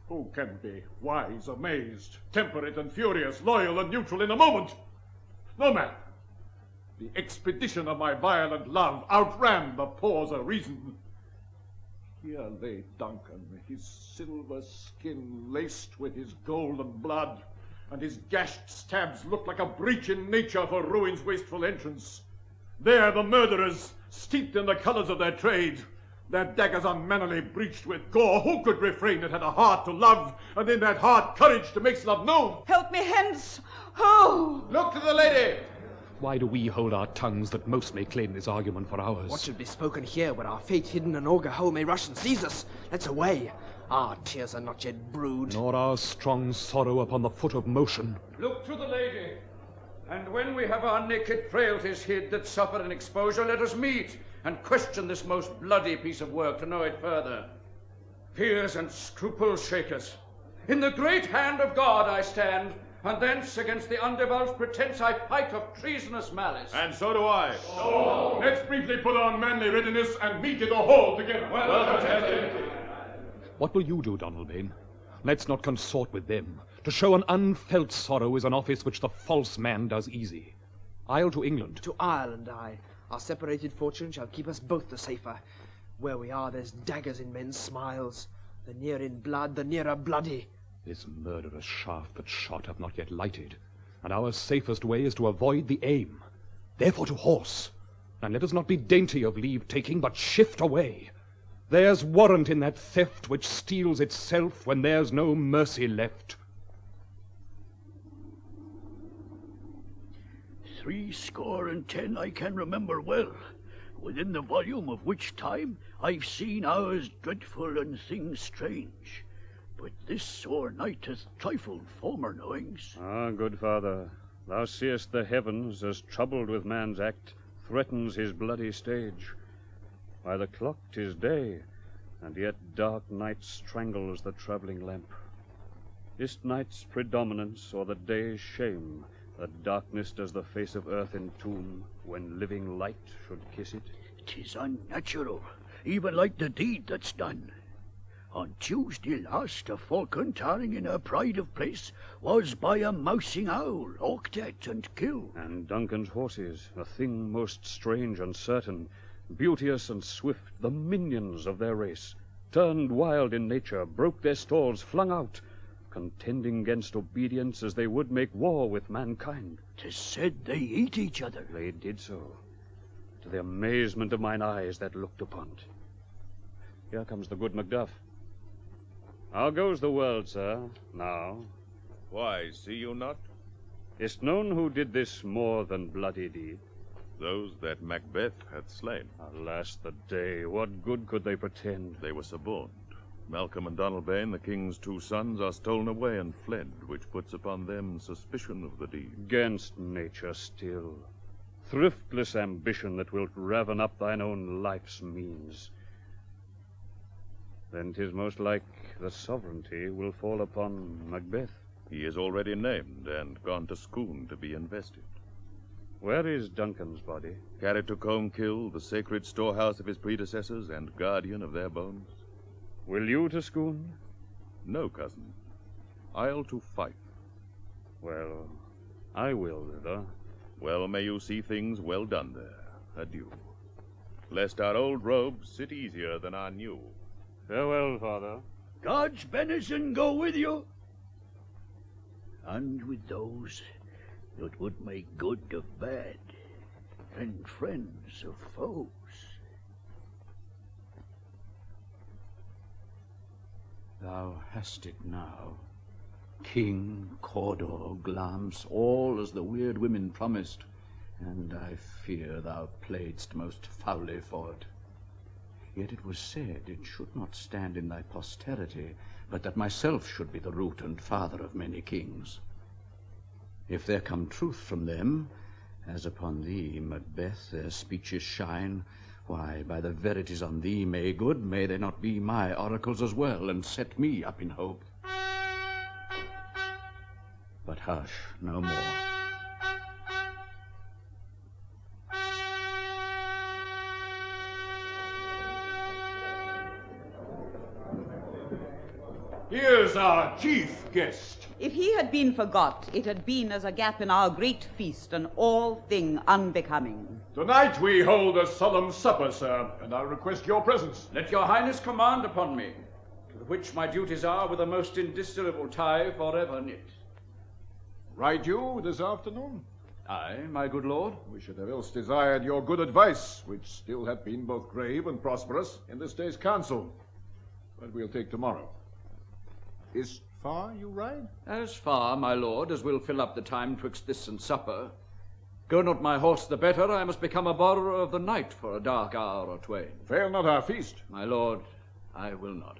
Who can be wise, amazed, temperate and furious, loyal and neutral in a moment? No man. The expedition of my violent love outran the pause of reason. Here lay Duncan, his silver skin laced with his golden blood, and his gashed stabs looked like a breach in nature for ruin's wasteful entrance. There the murderers, steeped in the colours of their trade, their daggers unmannily breached with gore. Who could refrain that had a heart to love, and in that heart courage to make love known? Help me hence! Oh! Look to the lady! Why do we hold our tongues that most may claim this argument for ours? What should be spoken here where our fate hidden in auger hole may rush and seize us? Let's away. Our tears are not yet brewed. Nor our strong sorrow upon the foot of motion. Look to the lady. And when we have our naked frailties hid that suffer in exposure, let us meet and question this most bloody piece of work to know it further. Fears and scruples shake us. In the great hand of God I stand, and thence against the undivulged pretense I fight of treasonous malice. And so do I. Let's briefly put on manly readiness and meet in the hall together. What will you do, Donalbain? Let's not consort with them. To show an unfelt sorrow is an office which the false man does easy. I'll to England. To Ireland I. Our separated fortune shall keep us both the safer. Where we are, there's daggers in men's smiles. The near in blood, the nearer bloody. This murderous shaft that shot hath not yet lighted, and our safest way is to avoid the aim. Therefore to horse, and let us not be dainty of leave-taking, but shift away. There's warrant in that theft which steals itself when there's no mercy left. 70 I can remember well, within the volume of which time I've seen hours dreadful and things strange. But this sore night hath trifled former knowings. Ah, good father, thou seest the heavens, as troubled with man's act, threatens his bloody stage. By the clock 'tis day, and yet dark night strangles the travelling lamp. Is night's predominance or the day's shame, that darkness does the face of earth entomb, when living light should kiss it? 'Tis unnatural, even like the deed that's done. On Tuesday last, a falcon tarring in her pride of place was by a mousing owl hawked at and killed. And Duncan's horses, a thing most strange and certain, beauteous and swift, the minions of their race, turned wild in nature, broke their stalls, flung out, contending against obedience as they would make war with mankind. 'Tis said they eat each other. They did so, to the amazement of mine eyes that looked upon't. Here comes the good Macduff. How goes the world, sir, now? Why, see you not? Is't known who did this more than bloody deed? Those that Macbeth hath slain. Alas the day, what good could they pretend? They were suborned. Malcolm and Donalbain, the king's two sons, are stolen away and fled, which puts upon them suspicion of the deed. 'Gainst nature still. Thriftless ambition that wilt raven up thine own life's means. Then 'tis most like the sovereignty will fall upon Macbeth. He is already named and gone to Scone to be invested. Where is Duncan's body? Carried to Comkill, the sacred storehouse of his predecessors and guardian of their bones. Will you to Scone? No, cousin. I'll to Fife. Well, I will thither. Well may you see things well done there. Adieu. Lest our old robes sit easier than our new. Farewell, father. God's benison go with you. And with those that would make good of bad, and friends of foes. Thou hast it now. King, Cawdor, Glamis, all as the weird women promised, and I fear thou playedst most foully for't. Yet it was said it should not stand in thy posterity, but that myself should be the root and father of many kings. If there come truth from them, as upon thee, Macbeth, their speeches shine, why, by the verities on thee may good, may they not be my oracles as well, and set me up in hope. But hush, no more. Here's our chief guest. If he had been forgot, it had been as a gap in our great feast, an all thing unbecoming. Tonight we hold a solemn supper, sir, and I request your presence. Let your highness command upon me, to the which my duties are with a most indissoluble tie forever knit. Ride you this afternoon? Aye, my good lord. We should have else desired your good advice, which still hath been both grave and prosperous in this day's council. But we'll take tomorrow. Is far you ride? As far, my lord, as will fill up the time twixt this and supper. Go not my horse the better, I must become a borrower of the night for a dark hour or twain. Fail not our feast. My lord, I will not.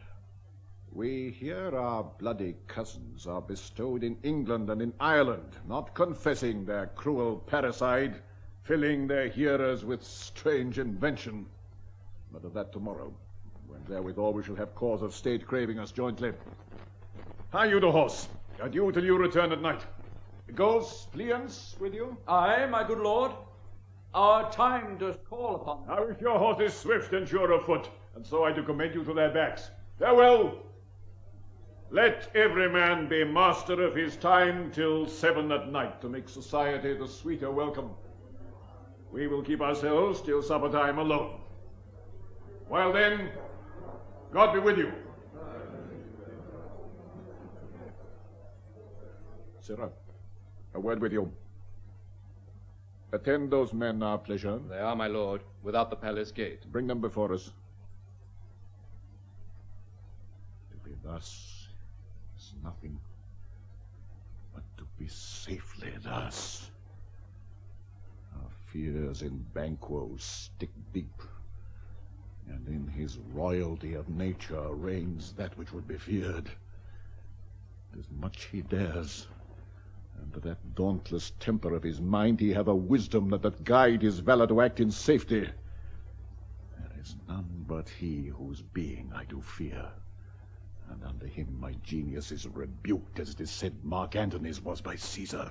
We hear our bloody cousins are bestowed in England and in Ireland, not confessing their cruel parricide, filling their hearers with strange invention. But of that tomorrow, when therewithal we shall have cause of state craving us jointly. Hie you to horse. Adieu till you return at night. Goes Pliance with you? Aye, my good lord. Our time does call upon. Now if your horse is swift and sure of foot, and so I do commend you to their backs. Farewell. Let every man be master of his time till 7 at night, to make society the sweeter welcome. We will keep ourselves till supper time alone. While then, God be with you. Sirrah, a word with you. Attend those men our pleasure. They are, my lord, without the palace gate. Bring them before us. To be thus is nothing, but to be safely thus. Our fears in Banquo stick deep, and in his royalty of nature reigns that which would be feared. 'Tis much he dares, and to that dauntless temper of his mind he have a wisdom that doth guide his valor to act in safety. There is none but he whose being I do fear, and under him my genius is rebuked, as it is said Mark Antony's was by Caesar.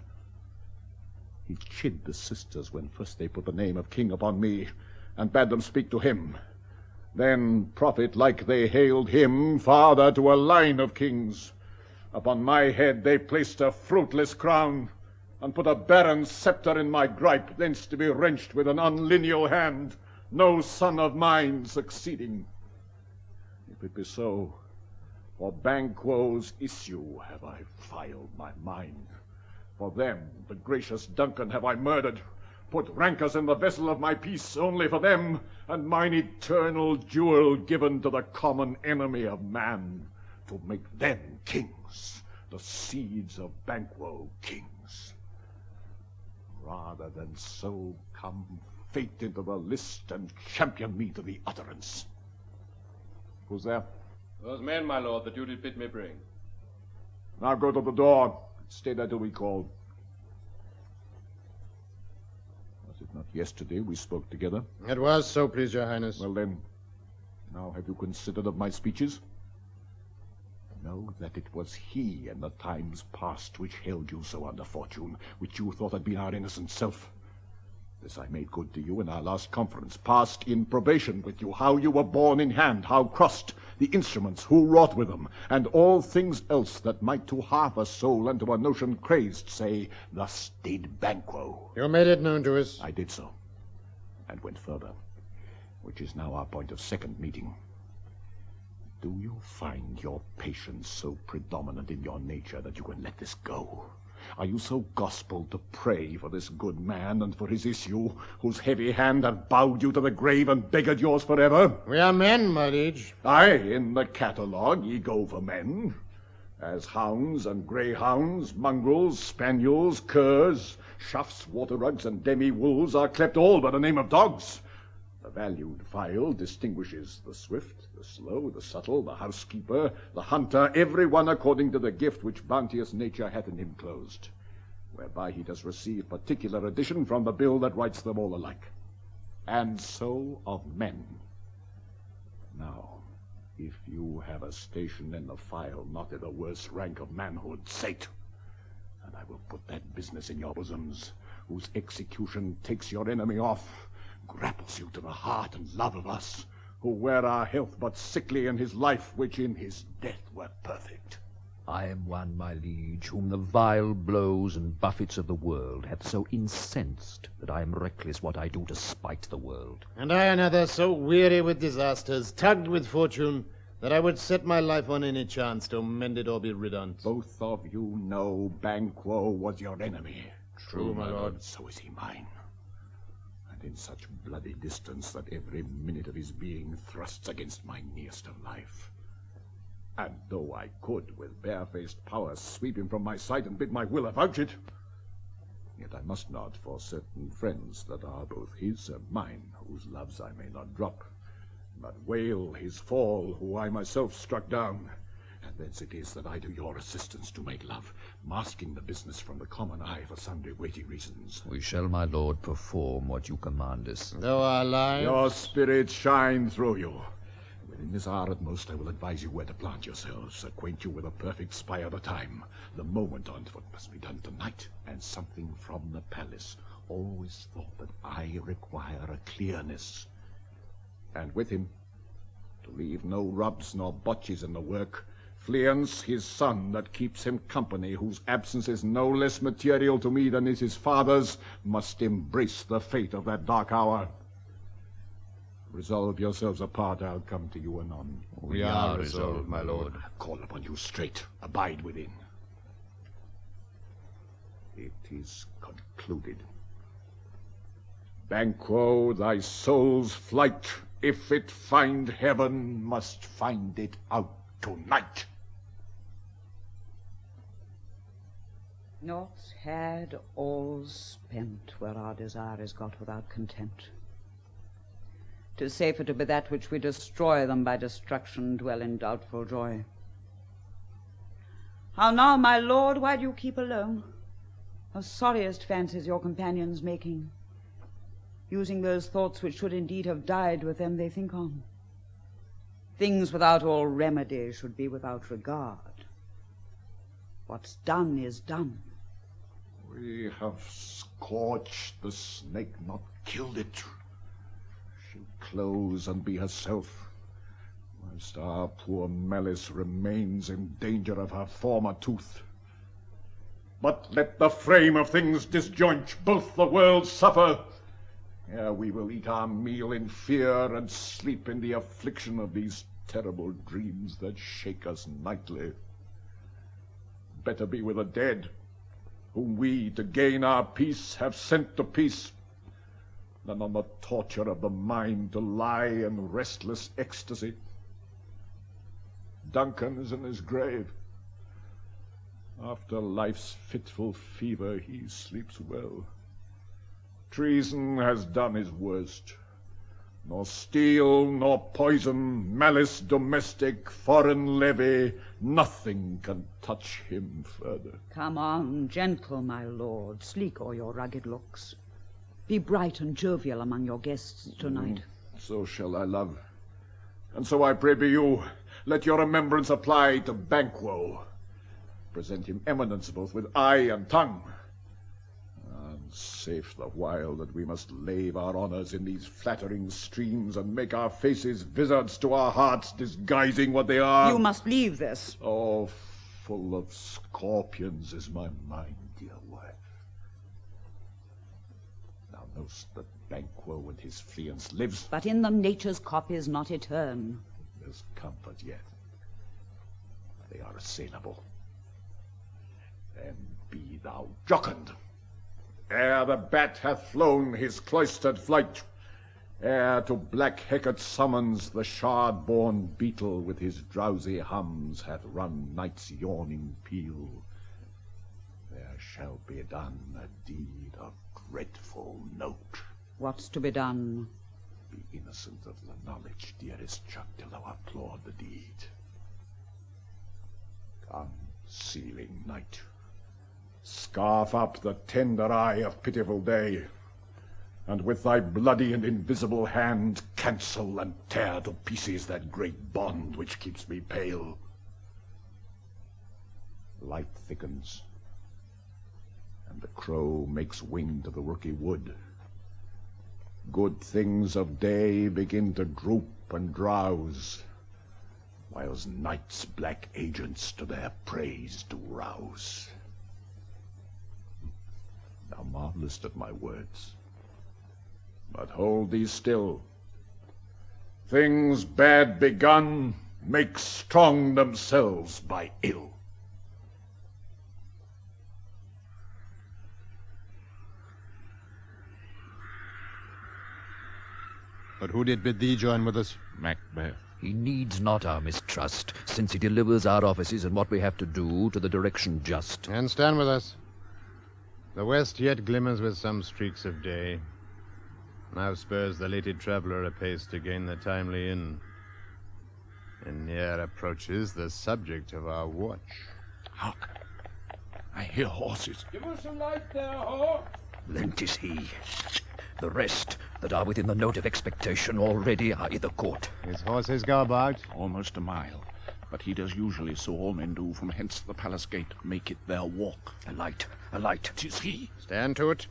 He chid the sisters when first they put the name of king upon me, and bade them speak to him. Then profit like they hailed him father to a line of kings. Upon my head they placed a fruitless crown, and put a barren scepter in my gripe, thence to be wrenched with an unlineal hand, no son of mine succeeding. If it be so, for Banquo's issue have I filed my mind. For them, the gracious Duncan, have I murdered, put rankers in the vessel of my peace only for them, and mine eternal jewel given to the common enemy of man, to make them kings, the seeds of Banquo kings. Rather than so come fate into the list and champion me to the utterance. Who's there? Those men, my lord, that you did bid me bring. Now go to the door. Stay there till we call. Was it not yesterday we spoke together? It was so, please your highness. Well then, now have you considered of my speeches? Know that it was he in the times past which held you so under fortune, which you thought had been our innocent self. This I made good to you in our last conference, passed in probation with you, how you were borne in hand, how crossed, the instruments, who wrought with them, and all things else that might to half a soul and to a notion crazed say, thus did Banquo. You made it known to us. I did so, and went further, which is now our point of second meeting. Do you find your patience so predominant in your nature that you can let this go? Are you so gospel to pray for this good man and for his issue, whose heavy hand hath bowed you to the grave and beggared yours forever? We are men, my liege. Aye, in the catalogue ye go for men, as hounds and greyhounds, mongrels, spaniels, curs, choughs, water-rugs, and demi-wolves are clept all by the name of dogs. The valued file distinguishes the swift, the slow, the subtle, the housekeeper, the hunter, every one according to the gift which bounteous nature hath in him closed, whereby he does receive particular addition from the bill that writes them all alike. And so of men. Now, if you have a station in the file not in the worst rank of manhood, say't, and I will put that business in your bosoms, whose execution takes your enemy off, grapples you to the heart and love of us, who were our health but sickly in his life, which in his death were perfect. I am one, my liege, whom the vile blows and buffets of the world hath so incensed that I am reckless what I do to spite the world. And I another, so weary with disasters, tugged with fortune, that I would set my life on any chance to mend it or be rid on't. Both of you know Banquo was your enemy. True, my lord. So is he mine. In such bloody distance that every minute of his being thrusts against my nearest of life. And though I could with barefaced power sweep him from my sight and bid my will avouch it, yet I must not, for certain friends that are both his and mine, whose loves I may not drop, but wail his fall, who I myself struck down. And thence it is that I do your assistance to make love, masking the business from the common eye for sundry weighty reasons. We shall, my lord, perform what you command us. Though our lives... Your spirits shine through you. Within this hour at most I will advise you where to plant yourselves, acquaint you with a perfect spy of the time, the moment on't what must be done tonight, and something from the palace. Always thought that I require a clearness. And with him, to leave no rubs nor botches in the work, Fleance, his son, that keeps him company, whose absence is no less material to me than is his father's, must embrace the fate of that dark hour. Resolve yourselves apart, I'll come to you anon. We are resolved, my lord. Call upon you straight. Abide within. It is concluded. Banquo, thy soul's flight, if it find heaven, must find it out tonight. Naught's had, all's spent, where our desire is got without content. 'Tis safer to be that which we destroy than by destruction dwell in doubtful joy. How now, my lord, why do you keep alone? Of sorriest fancies your companions making, using those thoughts which should indeed have died with them they think on. Things without all remedy should be without regard. What's done is done. We have scorched the snake, not killed it. She'll close and be herself. whilst our poor Malice remains in danger of her former tooth. But let the frame of things disjoint, both the worlds suffer, ere we will eat our meal in fear and sleep in the affliction of these terrible dreams that shake us nightly. Better be with the dead, whom we, to gain our peace, have sent to peace, than on the torture of the mind to lie in restless ecstasy. Duncan is in his grave. After life's fitful fever he sleeps well. Treason has done his worst. Nor steel, nor poison, malice domestic, foreign levy, nothing can touch him further. Come on, gentle, my lord, sleek o'er your rugged looks. Be bright and jovial among your guests tonight. So shall I, love. And so I pray be you, let your remembrance apply to Banquo. Present him eminence both with eye and tongue. And safe the while that we must lave our honours in these flattering streams, and make our faces vizards to our hearts, disguising what they are. You must leave this. Oh, full of scorpions is my mind, dear wife. Thou know'st that Banquo and his fiance lives. But in them nature's cop is not etern. There's comfort yet. They are assailable. Then be thou jocund. Ere the bat hath flown his cloistered flight, ere to black Hecate's summons the shard-born beetle with his drowsy hums hath run night's yawning peal, there shall be done a deed of dreadful note. What's to be done? Be innocent of the knowledge, dearest Chuck, till thou applaud the deed. Come, sealing night, scarf up the tender eye of pitiful day, and with thy bloody and invisible hand cancel and tear to pieces that great bond which keeps me pale. Light thickens, and the crow makes wing to the rooky wood. Good things of day begin to droop and drowse, whilst night's black agents to their praise do rouse. Thou marvelest at my words, but hold thee still. Things bad begun make strong themselves by ill. But who did bid thee join with us? Macbeth. He needs not our mistrust, since he delivers our offices and what we have to do to the direction just. And stand with us. The west yet glimmers with some streaks of day. Now spurs the lated traveller apace to gain the timely inn. And near approaches the subject of our watch. Hark! I hear horses. Give us a light there, Hawk. Lent is he. The rest that are within the note of expectation already are i' the court. His horses go about? Almost a mile. But he does usually, so all men do, from hence the palace gate, make it their walk. A light, a light. 'Tis he. Stand to it.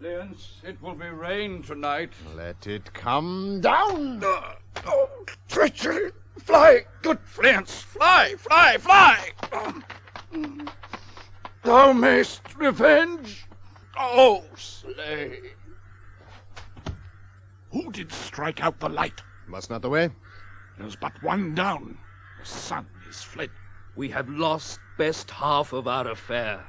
Leonce, it will be rain tonight. Let it come down. Oh, treachery! Fly, good Fleance! Fly, fly, fly! Thou mayst revenge. Oh, slay! Who did strike out the light? Must not the way? There's but one down. The sun is fled. We have lost best half of our affair.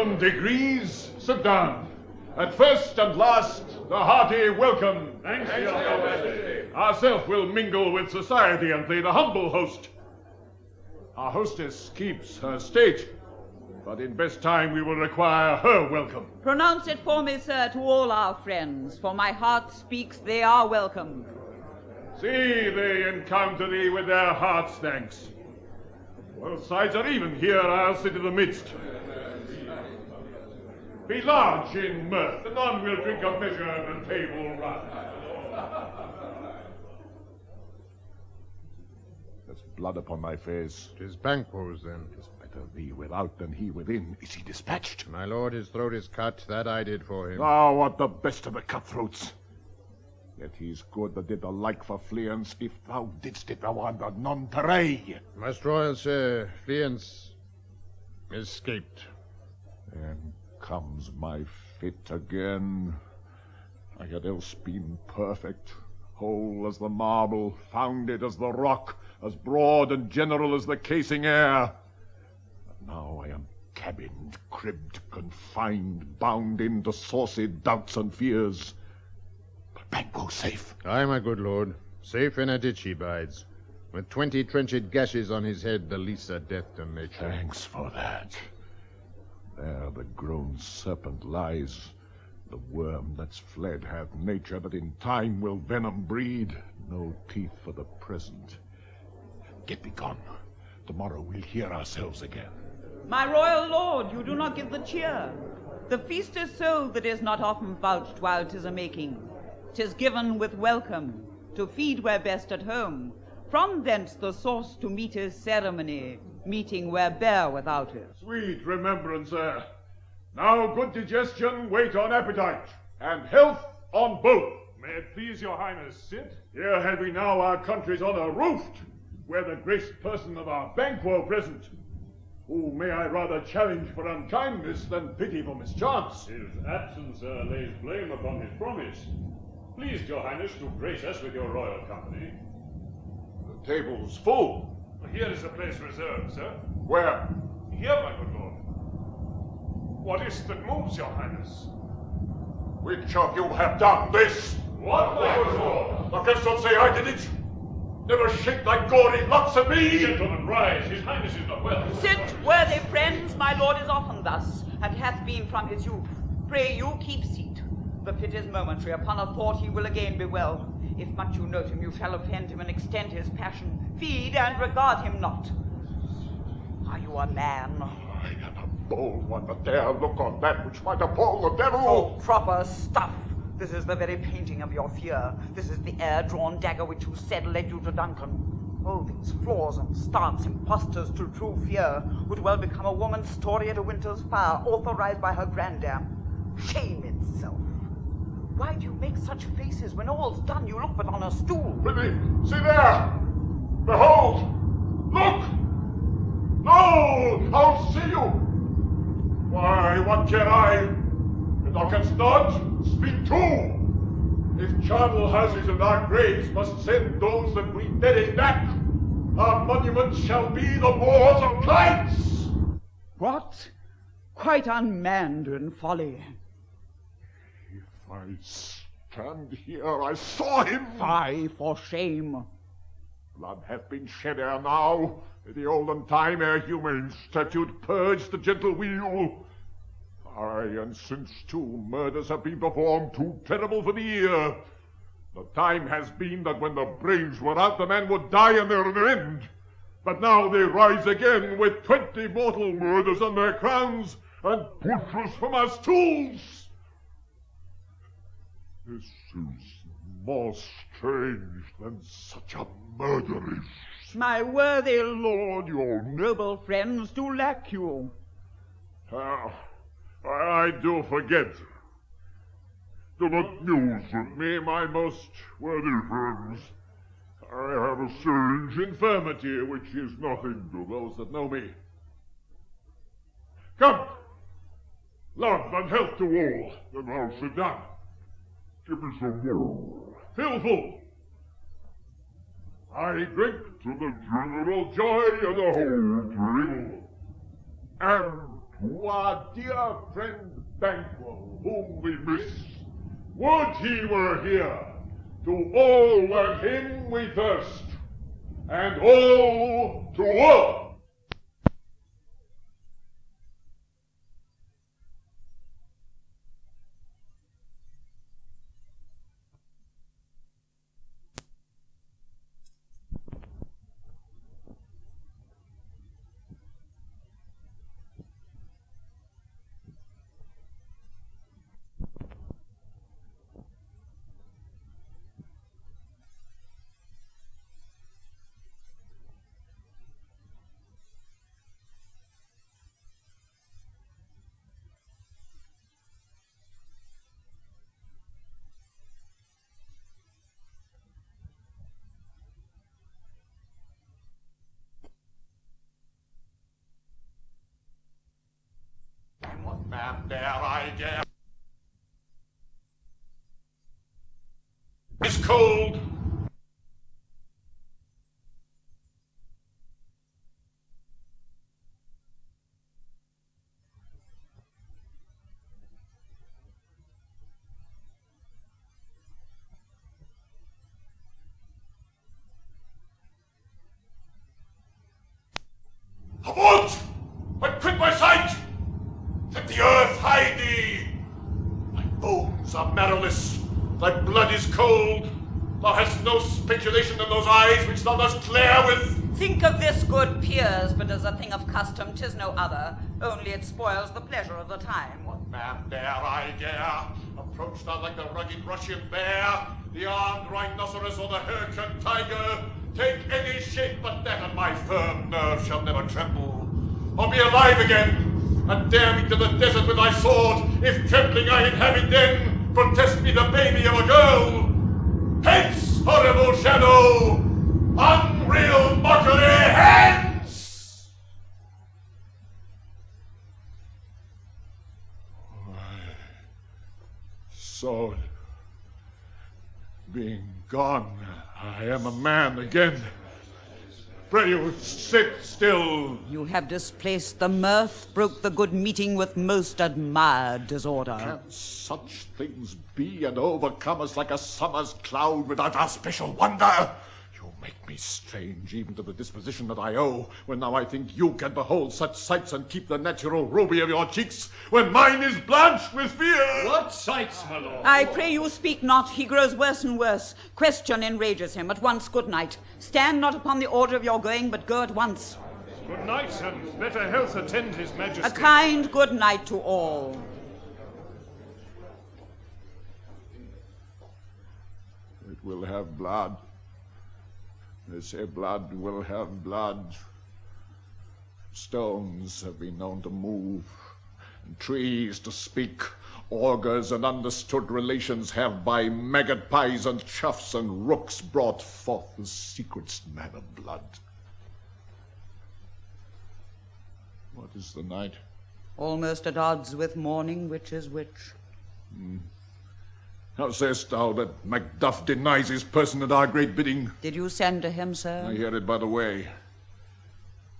On degrees, sit down. At first and last, the hearty welcome. Thanks, Your Majesty. Ourself will mingle with society and play the humble host. Our hostess keeps her state, but in best time we will require her welcome. Pronounce it for me, sir, to all our friends, for my heart speaks they are welcome. See, they encounter thee with their heart's thanks. Both sides are even. Here I'll sit in the midst. Be large in mirth, and none will drink of measure and the table run. There's blood upon my face. 'Tis Banquo's, then. 'Tis better thee without than he within. Is he dispatched? My lord, his throat is cut. That I did for him. Thou art the best of the cutthroats. Yet he's good that did the like for Fleance, if thou didst it thou art the non-terray. Most royal sir, Fleance escaped. And comes my fit again. I had else been perfect, whole as the marble, founded as the rock, as broad and general as the casing air. But now I am cabined, cribbed, confined, bound into saucy doubts and fears. But Banquo safe. Aye, my good lord. Safe in a ditch he bides, with 20 trenched gashes on his head, the least a death to nature. Thanks for that. There the grown serpent lies. The worm that's fled hath nature, but in time will venom breed. No teeth for the present. Get thee gone. Tomorrow we'll hear ourselves again. My royal lord, you do not give the cheer. The feast is so that is not often vouched while 'tis a-making. 'Tis given with welcome, to feed where best at home. From thence the source to meet is ceremony, meeting where bare without it. Sweet remembrancer. Now good digestion wait on appetite, and health on both. May it please your highness, sit. Here have we now our country's honor roofed, where the graced person of our Banquo present, who may I rather challenge for unkindness than pity for mischance. His absence lays blame upon his promise. Please, your highness, to grace us with your royal company. The table's full. Here is a place reserved, sir. Where? Here, my good lord. What is that moves, your highness? Which of you have done this? What, my good lord? Thou canst not say I did it. Never shake thy gory locks at me. Gentlemen, rise. His highness is not well. Sit, worthy friends. My lord is often thus, and hath been from his youth. Pray you keep seat. The fit is momentary. Upon a thought he will again be well. If much you note him, you shall offend him and extend his passion. Feed and regard him not. Are you a man? I am a bold one that dare look on that which might appall the devil. Oh, proper stuff. This is the very painting of your fear. This is the air-drawn dagger which you said led you to Duncan. Oh, these flaws and starts, impostors to true fear, would well become a woman's story at a winter's fire, authorized by her grandam. Shame itself. Why do you make such faces when all's done? You look but on a stool. Prithee, see there! Behold! Look! No! I'll see you! Why, what care I? If thou canst not, speak too! If charnel houses and our graves must send those that breed dead back, our monuments shall be the wars of clients! What? Quite unmanned in folly. If I stand here, I saw him. Fie, for shame. Blood hath been shed ere now, in the olden time ere humane statute purged the gentle wheel. Aye, and since too, murders have been performed too terrible for the ear. The time has been that when the brains were out, the man would die and there an end. But now they rise again with 20 mortal murders on their crowns, and push us from us tools. This is more strange than such a murder is. My worthy lord, your noble friends do lack you. I do forget. Do not muse with me, my most worthy friends. I have a strange infirmity which is nothing to those that know me. Come, love and health to all. Then I'll sit down. Give me some more. Fill full. I drink to the general joy of the whole table, and to Our dear friend Banquo, whom we miss, would he were here, to all were him we thirst, and all to all. What man dare I dare? It's cold. Avaunt! But quit my sight! Let the earth hide thee! Thy bones are marrowless, thy blood is cold. Thou hast no speculation in those eyes which thou dost glare with. Think of this, good peers, but as a thing of custom, 'tis no other, only it spoils the pleasure of the time. What man dare I dare? Approach thou like the rugged Russian bear, the armed rhinoceros or the Hyrcan tiger. Take any shape but that, and my firm nerve shall never tremble. Or be alive again, and dare me to the desert with thy sword, if trembling I inhabit then, protest me the baby of a girl. Hence, horrible shadow, unreal mockery, hence! Sword being gone, I am a man again. Pray you, sit still. You have displaced the mirth, broke the good meeting with most admired disorder. Can such things be, and overcome us like a summer's cloud without our special wonder? You make me strange even to the disposition that I owe, when now I think you can behold such sights and keep the natural ruby of your cheeks, when mine is blanched with fear. What sights, my lord? I pray you speak not. He grows worse and worse. Question enrages him. At once, good night. Stand not upon the order of your going, but go at once. Good night, and better health attend his majesty. A kind good night to all. It will have blood. They say blood will have blood. Stones have been known to move, and trees to speak. Augurs and understood relations have by magpies and choughs and rooks brought forth the secret's man of blood. What is the night? Almost at odds with morning, which is which. How sayest thou that Macduff denies his person at our great bidding? Did you send to him, sir? I hear it by the way.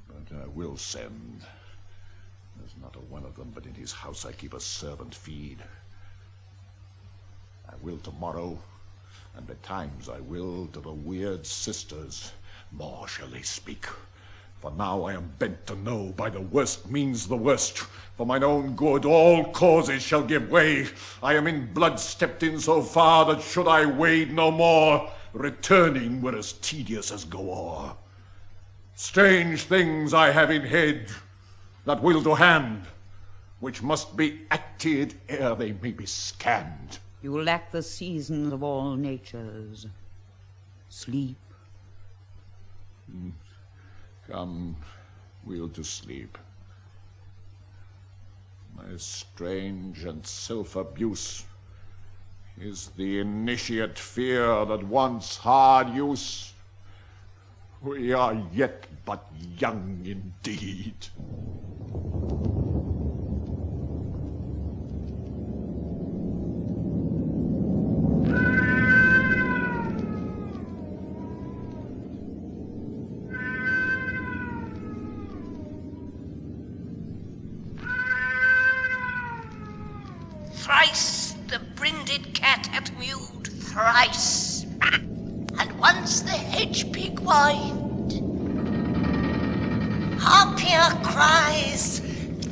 But I will send. There's not a one of them, but in his house I keep a servant feed. I will tomorrow, and betimes I will to the weird sisters. More shall they speak. For now I am bent to know by the worst means the worst. For mine own good all causes shall give way. I am in blood stepped in so far that should I wade no more, returning were as tedious as go o'er. Strange things I have in head, that will to hand, which must be acted ere they may be scanned. You lack the seasons of all natures. Sleep. Come, we'll to sleep. My strange and self-abuse is the initiate fear that wants hard use. We are yet but young indeed. bearded cat hath mewed thrice, and once the hedge pig whined. Harpier cries,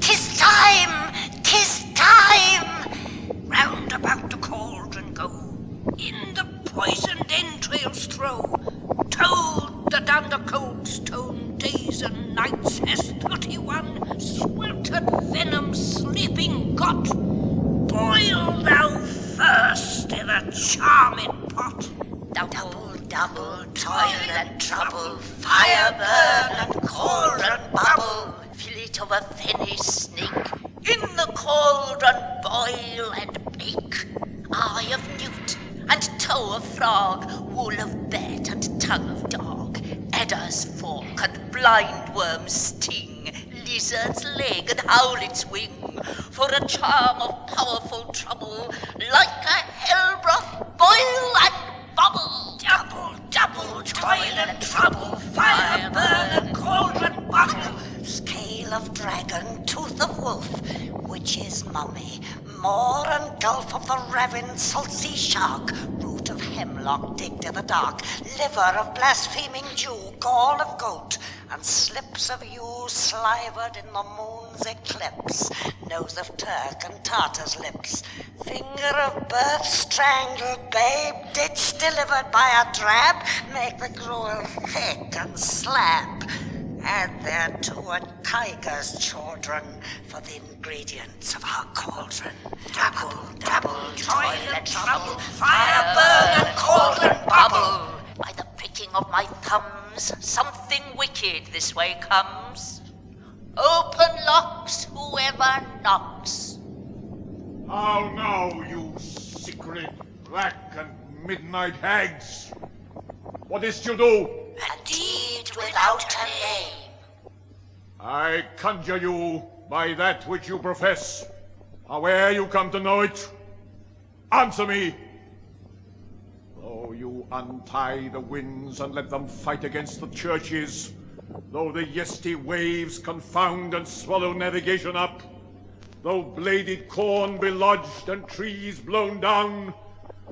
"'Tis time! 'Tis time!" Round about the cauldron go, in the poisoned entrails throw. Told that under cold stone days and nights has 31 sweltered venom sleeping got. Boil thou first in a charming pot. Double, double, toil and trouble, fire burn and cauldron bubble. Fillet of a fenny snake, in the cauldron boil and bake. Eye of newt and toe of frog, wool of bat and tongue of dog, adder's fork and blind worm's sting, lizard's leg and howlet's wing, for a charm of powerful trouble, like a hell broth boil and bubble. Double, double, toil and trouble, fire burn and cauldron bubble. Scale of dragon, tooth of wolf, witch's mummy, moor and gulf of the ravin salt sea shark, root of hemlock digged in the dark, liver of blaspheming Jew, gall of goat, and slips of yew slivered in the moon's eclipse, nose of Turk and Tartar's lips, finger of birth strangled babe, ditch delivered by a drab, make the gruel thick and slab. Add thereto a tiger's children for the ingredients of our cauldron. Double, double, toil and trouble, fire burn and cauldron bubble. By the pricking of my thumbs, something wicked this way comes. Open locks, whoever knocks. How now, you secret, black and midnight hags? What is't you do? A deed without a name. I conjure you by that which you profess, howe'er you come to know it, answer me. Though you untie the winds and let them fight against the churches, though the yesty waves confound and swallow navigation up, though bladed corn be lodged and trees blown down,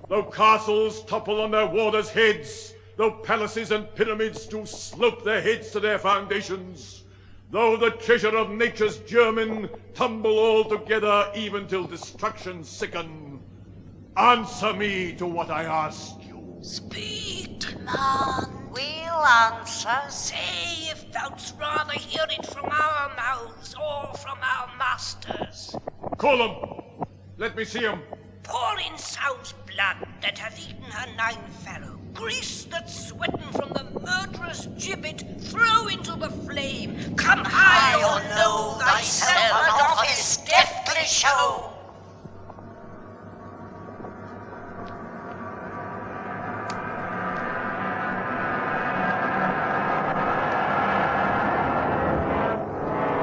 though castles topple on their warders' heads, though palaces and pyramids do slope their heads to their foundations, though the treasure of nature's germin tumble all together even till destruction sicken, answer me to what I ask you. Speak, man. We'll answer. Say if thou'dst rather hear it from our mouths or from our masters. Call 'em. Let me see 'em. Pour in sow's blood that hath eaten her 9 fallow, grease that's sweaten from the murderous gibbet, throw into the flame. Come high or low thyself and of his deathly show.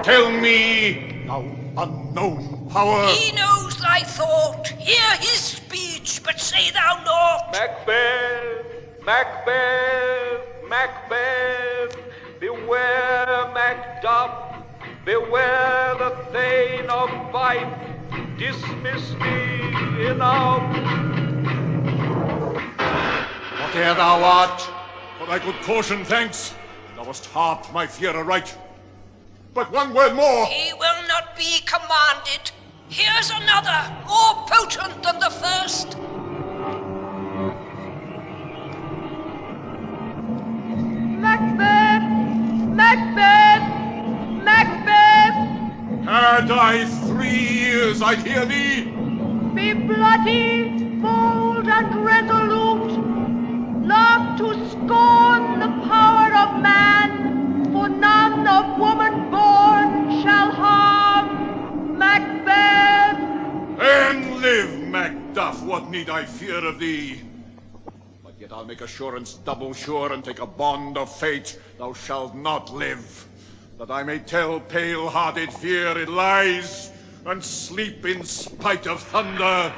Tell me, thou unknown power. He knows thy thought. Hear his speech, but say thou naught. Macbeth, Macbeth, Macbeth, beware Macduff, beware the Thane of Fife, dismiss me enough. Whate'er thou art, for thy good caution thanks, thou hast harped my fear aright. But one word more. He will not be commanded. Here's another, more potent than the first. Macbeth! Macbeth! Macbeth! Had I 3 ears, I'd hear thee. Be bloody, bold, and resolute. Laugh to scorn the power of man, for none of woman born shall harm Macbeth. And live, Macduff, what need I fear of thee? But yet I'll make assurance double sure, and take a bond of fate. Thou shalt not live, that I may tell pale-hearted fear it lies, and sleep in spite of thunder.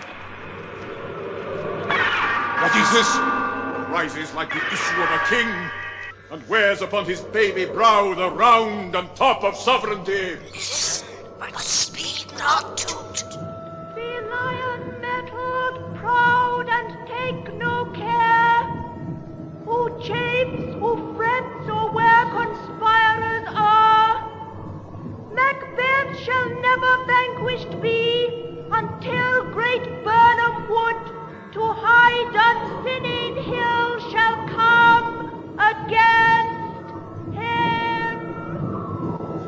What is this? That rises like the issue of a king, and wears upon his baby brow the round and top of sovereignty. Listen, but speak not to't. Be lion-mettled, proud and take no care, who chafes, who frets, or where conspirers are. Macbeth shall never vanquished be, until great Burnham wood to high Dunsinane hill shall come against him.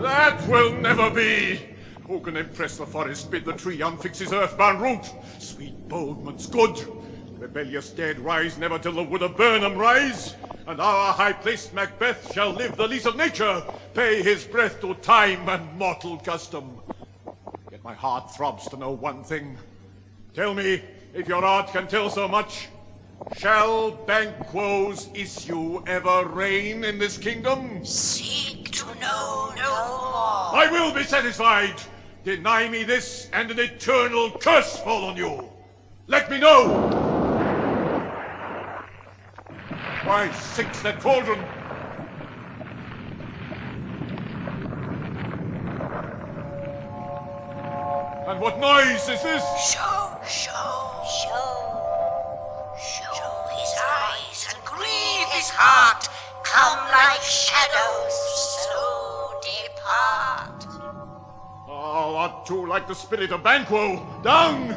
That will never be! Who can impress the forest, bid the tree unfix his earthbound root? Sweet Boldman's good. Rebellious dead rise never till the wood of Burnham rise, and our high-placed Macbeth shall live the lease of nature, pay his breath to time and mortal custom. Yet my heart throbs to know one thing. Tell me, if your art can tell so much, shall Banquo's issue ever reign in this kingdom? Seek to know no more. I will be satisfied. Deny me this, and an eternal curse fall on you. Let me know. Why sinks that cauldron? And what noise is this? Show his eyes and grieve his heart. Come like shadows, so depart. Thou art too like the spirit of Banquo. Down!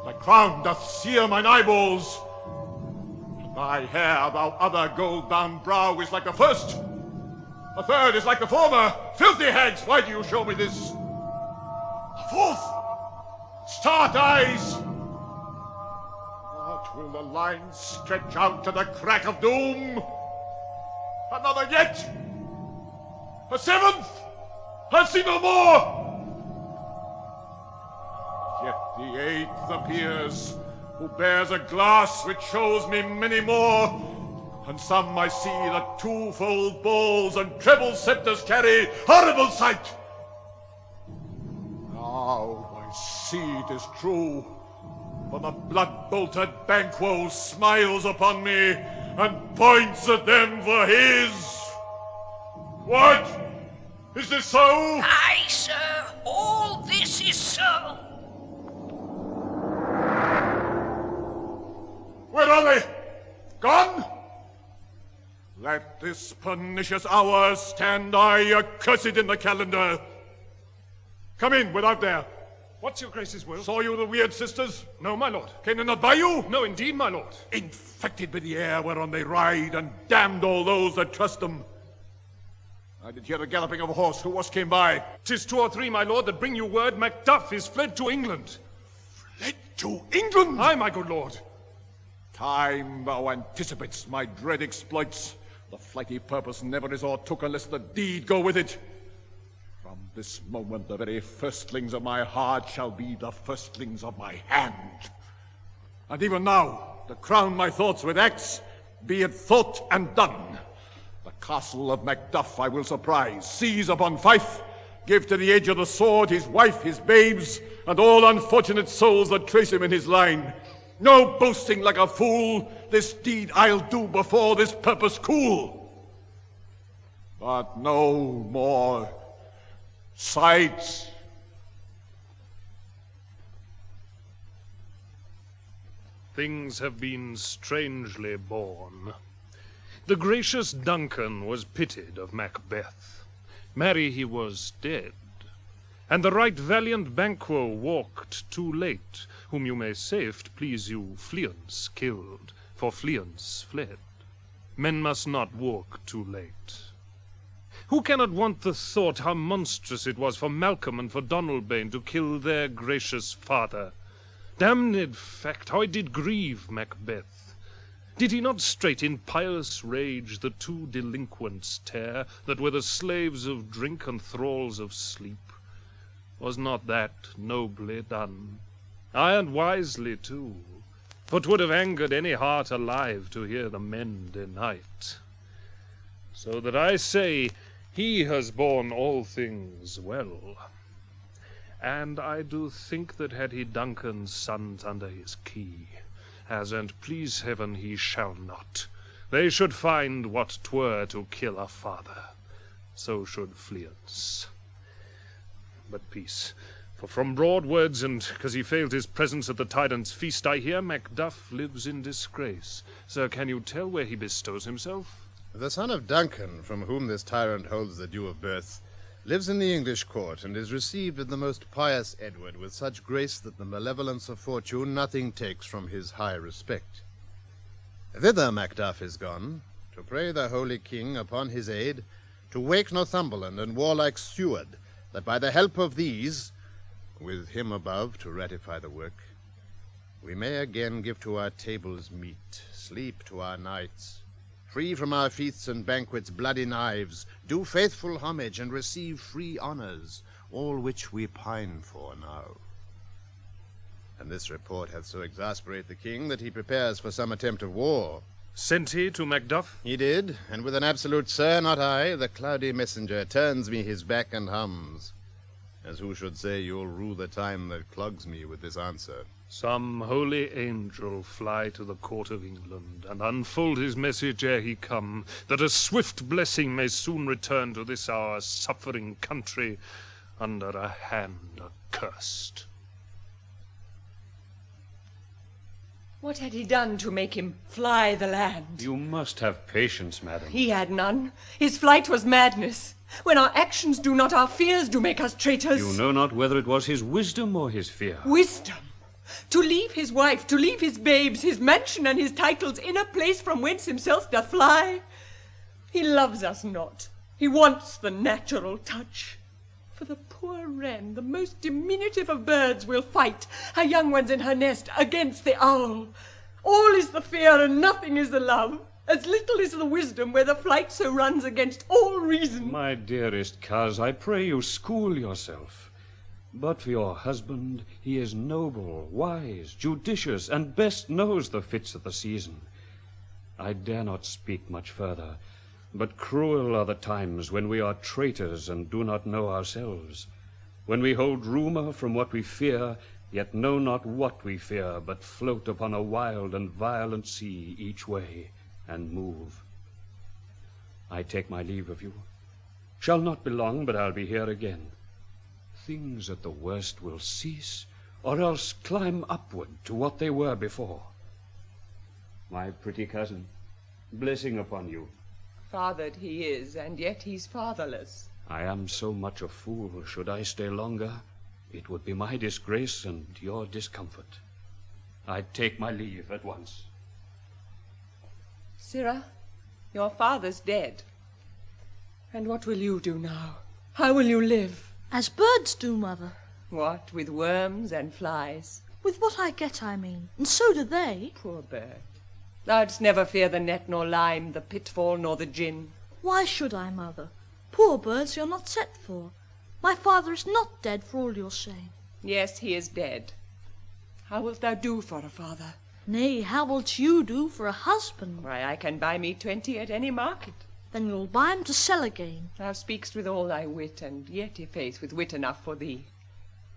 Thy crown doth sear mine eyeballs. Thy hair, thou other gold-bound brow, is like the first. A third is like the former. Filthy hags, why do you show me this? A fourth! Start, eyes! What will the lines stretch out to the crack of doom? Another yet! A seventh! I'll see no more! Yet the eighth appears, who bears a glass which shows me many more, and some I see that twofold balls and treble scepters carry, horrible sight! Now I see it is true, for the blood-bolted Banquo smiles upon me and points at them for his. What? Is this so? Aye, sir, all this is so. Where are they? Gone? Let this pernicious hour stand I accursed in the calendar. Come in, without there. What's your grace's will? Saw you the weird sisters? No, my lord. Came they not by you? No, indeed, my lord. Infected with the air whereon they ride, and damned all those that trust them. I did hear the galloping of a horse. Who was came by? 'Tis 2 or 3, my lord, that bring you word Macduff is fled to England. Fled to England? Aye, my good lord. Time thou anticipatest my dread exploits. The flighty purpose never is o'ertook unless the deed go with it. From this moment the very firstlings of my heart shall be the firstlings of my hand. And even now, to crown my thoughts with acts, be it thought and done. The castle of Macduff I will surprise, seize upon Fife, give to the edge of the sword his wife, his babes, and all unfortunate souls that trace him in his line. No boasting like a fool, this deed I'll do before this purpose cool. But no more sights. Things have been strangely born. The gracious Duncan was pitied of Macbeth. Marry, he was dead. And the right valiant Banquo walked too late, whom you may say, if't please you, Fleance killed, for Fleance fled. Men must not walk too late. Who cannot want the thought how monstrous it was for Malcolm and for Donalbain to kill their gracious father? Damned fact, how it did grieve Macbeth. Did he not straight in pious rage the 2 delinquents tear, that were the slaves of drink and thralls of sleep? Was not that nobly done? Aye, and wisely too, for 'twould have angered any heart alive to hear the men deny it. So that I say, he has borne all things well. And I do think that had he Duncan's sons under his key, as and please heaven he shall not, they should find what 'twere to kill a father. So should Fleance. But peace, For from broad words, and because he failed his presence at the tyrant's feast, I hear Macduff lives in disgrace. Sir, can you tell where he bestows himself? The son of Duncan, from whom this tyrant holds the due of birth, lives in the English court, and is received with the most pious Edward with such grace that the malevolence of fortune nothing takes from his high respect. Thither Macduff is gone, to pray the holy king upon his aid, to wake Northumberland and warlike Steward, that by the help of these, with him above to ratify the work, we may again give to our tables meat, sleep to our nights, free from our feasts and banquets bloody knives, do faithful homage and receive free honors, all which we pine for now. And this report hath so exasperate the king that he prepares for some attempt of war. Sent he to Macduff? He did, and with an absolute "Sir, not I," the cloudy messenger turns me his back and hums, as who should say, "You'll rue the time that clogs me," with this answer: Some holy angel fly to the court of England, and unfold his message ere he come, that a swift blessing may soon return to this our suffering country under a hand accursed. What had he done to make him fly the land? You must have patience, madam. He had none. His flight was madness. When our actions do not, our fears do make us traitors. You know not whether it was his wisdom or his fear. Wisdom! To leave his wife, to leave his babes, his mansion and his titles, in a place from whence himself doth fly. He loves us not. He wants the natural touch. For the poor wren, the most diminutive of birds, will fight, her young ones in her nest, against the owl. All is the fear and nothing is the love. As little is the wisdom where the flight so runs against all reason. My dearest coz, I pray you school yourself. But for your husband, he is noble, wise, judicious, and best knows the fits of the season. I dare not speak much further, but cruel are the times when we are traitors and do not know ourselves, when we hold rumor from what we fear, yet know not what we fear, but float upon a wild and violent sea each way, and move. I take my leave of you. Shall not be long, but I'll be here again. Things at the worst will cease, or else climb upward to what they were before. My pretty cousin, blessing upon you. Fathered he is, and yet he's fatherless. I am so much a fool. Should I stay longer, it would be my disgrace and your discomfort. I take my leave at once. Sirrah, your father's dead. And what will you do now? How will you live? As birds do, mother. What, with worms and flies? With what I get, I mean, and so do they. Poor bird. Thou'dst never fear the net nor lime, the pitfall nor the gin. Why should I, mother? Poor birds you're not set for. My father is not dead, for all your shame. Yes, he is dead. How wilt thou do for a father? Nay, how wilt you do for a husband? Why, I can buy me 20 at any market. Then you'll buy 'em to sell again. Thou speak'st with all thy wit, and yet, i' faith, with wit enough for thee.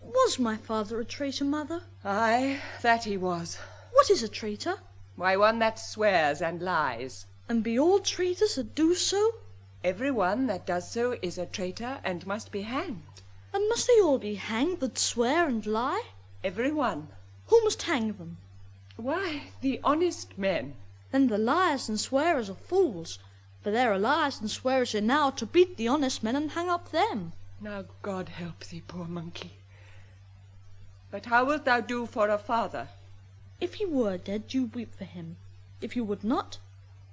Was my father a traitor, mother? Aye, that he was. What is a traitor? Why, one that swears and lies. And be all traitors that do so? Every one that does so is a traitor and must be hanged. And must they all be hanged that swear and lie? Every one. Who must hang them? Why, the honest men. Then the liars and swearers are fools, for there are liars and swearers enow to beat the honest men and hang up them. Now God help thee, poor monkey. But how wilt thou do for a father? If he were dead, you weep for him. If you would not,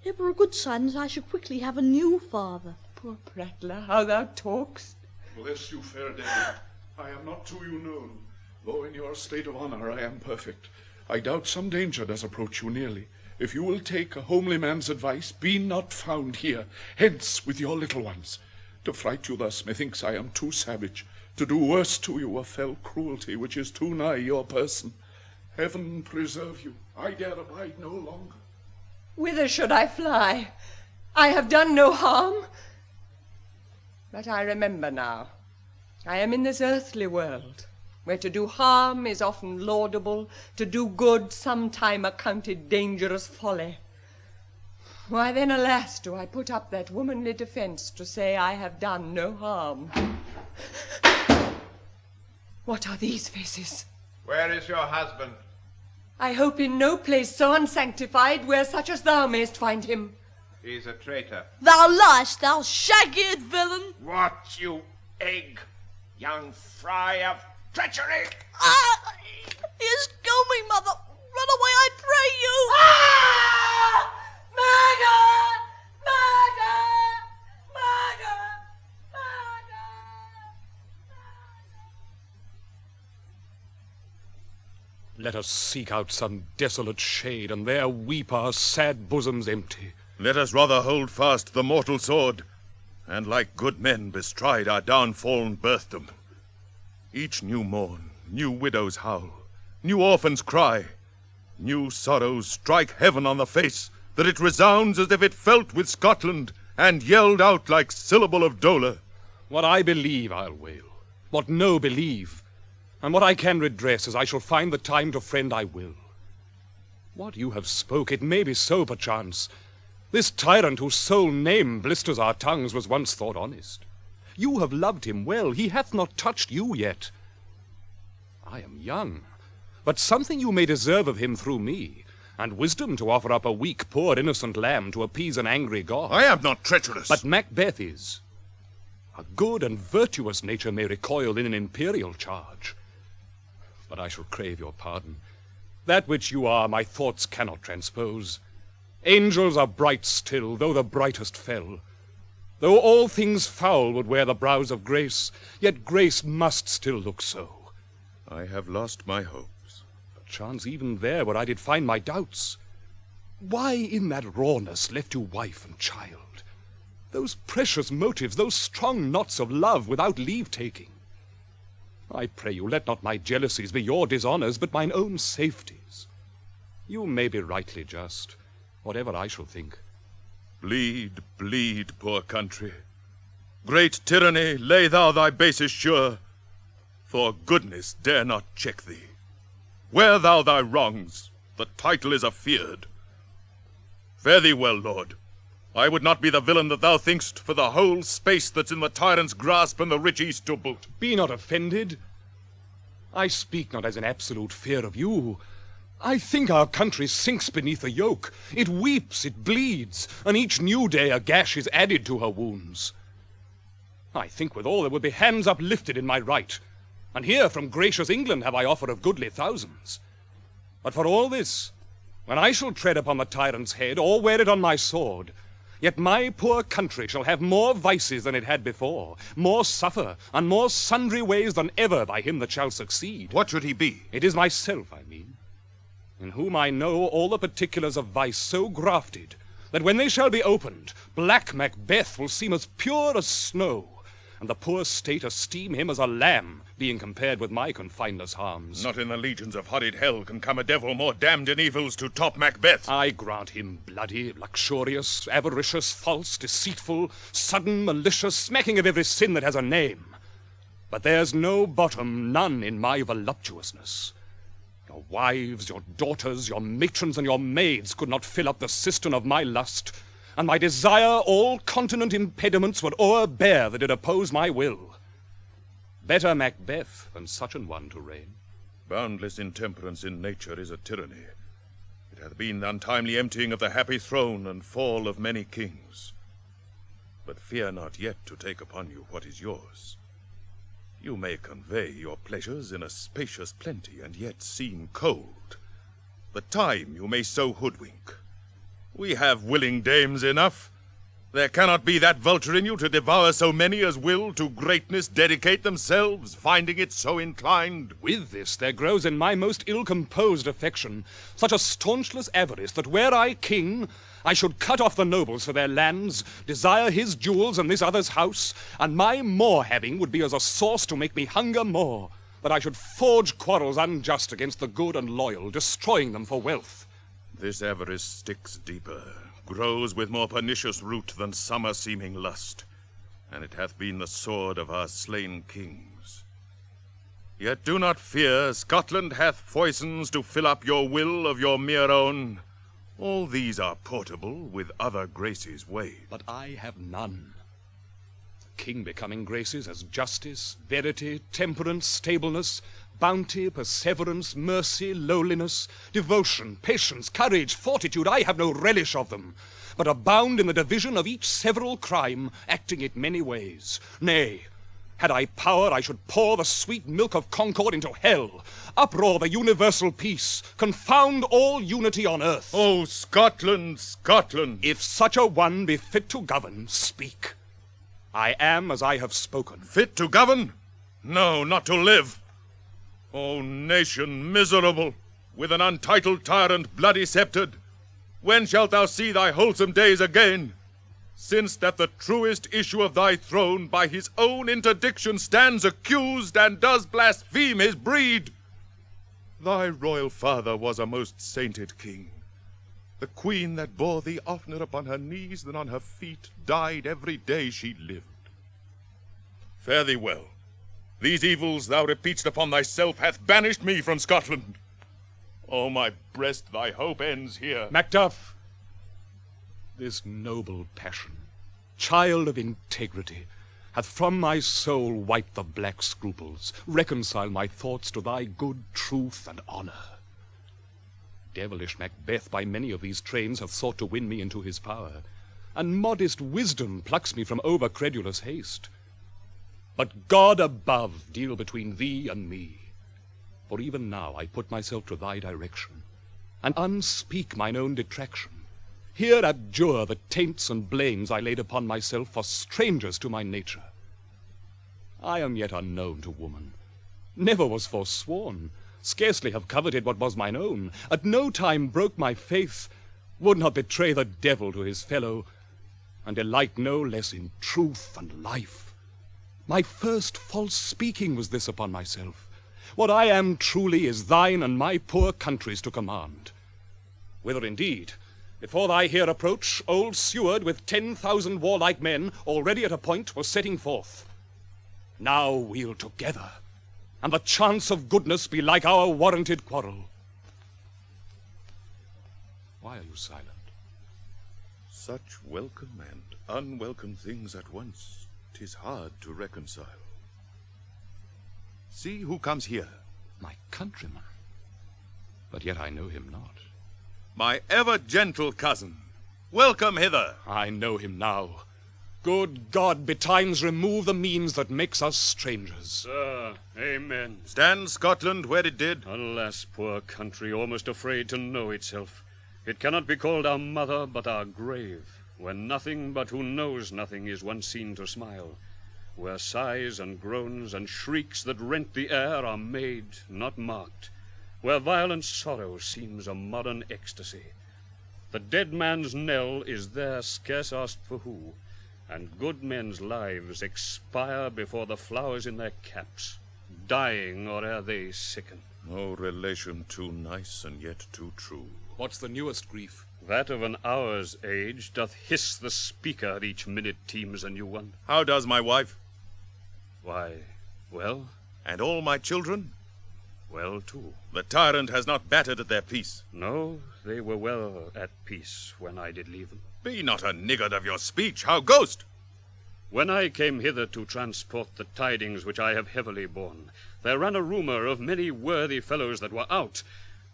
it were a good sign that I should quickly have a new father. Poor prattler, how thou talk'st. Bless you, fair dame. I am not to you known, though in your state of honour I am perfect. I doubt some danger does approach you nearly. If you will take a homely man's advice, be not found here. Hence with your little ones. To fright you thus, methinks I am too savage. To do worse to you a fell cruelty which is too nigh your person. Heaven preserve you. I dare abide no longer. Whither should I fly? I have done no harm. But I remember now. I am in this earthly world, where to do harm is often laudable, to do good sometime accounted dangerous folly. Why then, alas, do I put up that womanly defence to say I have done no harm? What are these faces? Where is your husband? I hope in no place so unsanctified where such as thou mayst find him. He's a traitor. Thou liest, thou shag-eared villain! What, you egg, young fry of treachery? Ah! He is coming, mother! Run away, I pray you! Ah! Murder! Murder! Murder! Let us seek out some desolate shade, and there weep our sad bosoms empty. Let us rather hold fast the mortal sword, and like good men bestride our downfallen birthdom. Each new morn, new widows howl, new orphans cry, new sorrows strike heaven on the face, that it resounds as if it felt with Scotland, and yelled out like syllable of dolour. What I believe I'll wail, what no believe, and what I can redress as I shall find the time to friend I will. What you have spoke, it may be so perchance. This tyrant whose sole name blisters our tongues was once thought honest. You have loved him well, he hath not touched you yet. I am young, but something you may deserve of him through me, and wisdom to offer up a weak, poor, innocent lamb to appease an angry god. I am not treacherous. But Macbeth is. A good and virtuous nature may recoil in an imperial charge. But I shall crave your pardon. That which you are, my thoughts cannot transpose. Angels are bright still, though the brightest fell. Though all things foul would wear the brows of grace, yet grace must still look so. I have lost my hopes. Perchance even there where I did find my doubts. Why in that rawness left you wife and child? Those precious motives, those strong knots of love without leave-taking. I pray you, let not my jealousies be your dishonours, but mine own safeties. You may be rightly just, whatever I shall think. Bleed, bleed, poor country. Great tyranny, lay thou thy bases sure, for goodness dare not check thee. Wear thou thy wrongs, the title is afeard. Fare thee well, lord. I would not be the villain that thou think'st for the whole space that's in the tyrant's grasp and the rich east to boot. Be not offended. I speak not as an absolute fear of you. I think our country sinks beneath the yoke. It weeps, it bleeds, and each new day a gash is added to her wounds. I think withal there would be hands uplifted in my right, and here from gracious England have I offer of goodly thousands. But for all this, when I shall tread upon the tyrant's head, or wear it on my sword, yet my poor country shall have more vices than it had before, more suffer, and more sundry ways than ever by him that shall succeed. What should he be? It is myself, I mean, in whom I know all the particulars of vice so grafted, that when they shall be opened, black Macbeth will seem as pure as snow, and the poor state esteem him as a lamb, being compared with my confineless harms. Not in the legions of horrid hell can come a devil more damned in evils to top Macbeth. I grant him bloody, luxurious, avaricious, false, deceitful, sudden, malicious, smacking of every sin that has a name. But there's no bottom, none in my voluptuousness. Your wives, your daughters, your matrons, and your maids could not fill up the cistern of my lust, and my desire all continent impediments would o'erbear that did oppose my will. Better Macbeth than such an one to reign. Boundless intemperance in nature is a tyranny. It hath been the untimely emptying of the happy throne and fall of many kings. But fear not yet to take upon you what is yours. You may convey your pleasures in a spacious plenty, and yet seem cold. The time you may so hoodwink. We have willing dames enough. There cannot be that vulture in you to devour so many as will to greatness dedicate themselves, finding it so inclined. With this there grows in my most ill-composed affection such a staunchless avarice that were I king, I should cut off the nobles for their lands, desire his jewels and this other's house, and my more having would be as a sauce to make me hunger more, that I should forge quarrels unjust against the good and loyal, destroying them for wealth. This avarice sticks deeper, grows with more pernicious root than summer-seeming lust, and it hath been the sword of our slain kings. Yet do not fear, Scotland hath foisons to fill up your will of your mere own. All these are portable with other graces weighed. But I have none. king becoming graces as justice, verity, temperance, stableness, bounty, perseverance, mercy, lowliness, devotion, patience, courage, fortitude. I have no relish of them, but abound in the division of each several crime, acting it many ways. Nay, had I power, I should pour the sweet milk of concord into hell, uproar the universal peace, confound all unity on earth. Oh, Scotland, Scotland! If such a one be fit to govern, speak. I am as I have spoken. Fit to govern? No, not to live. O nation miserable, with an untitled tyrant bloody sceptred, when shalt thou see thy wholesome days again? Since that the truest issue of thy throne by his own interdiction stands accused and does blaspheme his breed. Thy royal father was a most sainted king. The queen that bore thee oftener upon her knees than on her feet died every day she lived. Fare thee well. These evils thou repeat'st upon thyself hath banished me from Scotland. O my breast, thy hope ends here. Macduff, this noble passion, child of integrity, hath from my soul wiped the black scruples, reconciled my thoughts to thy good truth and honor. Devilish Macbeth by many of these trains hath sought to win me into his power, and modest wisdom plucks me from over-credulous haste. But God above deal between thee and me, for even now I put myself to thy direction, and unspeak mine own detraction. Here abjure the taints and blames I laid upon myself for strangers to my nature. I am yet unknown to woman, never was forsworn, scarcely have coveted what was mine own, at no time broke my faith, would not betray the devil to his fellow, and delight no less in truth and life. My first false speaking was this upon myself. What I am truly is thine and my poor country's to command. Whither indeed, before thy here approach, old Seward with 10,000 warlike men, already at a point, was setting forth. Now we'll together, and the chance of goodness be like our warranted quarrel. Why are you silent? Such welcome and unwelcome things at once, 'tis hard to reconcile. See who comes here. My countryman. But yet I know him not. My ever-gentle cousin. Welcome hither. I know him now. Good God, betimes remove the means that makes us strangers. Sir, amen. Stand Scotland where it did. Alas, poor country, almost afraid to know itself. It cannot be called our mother, but our grave, where nothing but who knows nothing is once seen to smile, where sighs and groans and shrieks that rent the air are made, not marked, where violent sorrow seems a modern ecstasy. The dead man's knell is there scarce asked for who, and good men's lives expire before the flowers in their caps, dying or ere they sicken. No relation too nice and yet too true. What's the newest grief? That of an hour's age doth hiss the speaker, each minute teems a new one. How does my wife? Why, well. And all my children? Well, too. The tyrant has not battered at their peace. No, they were well at peace when I did leave them. Be not a niggard of your speech. How goest? When I came hither to transport the tidings which I have heavily borne, there ran a rumour of many worthy fellows that were out,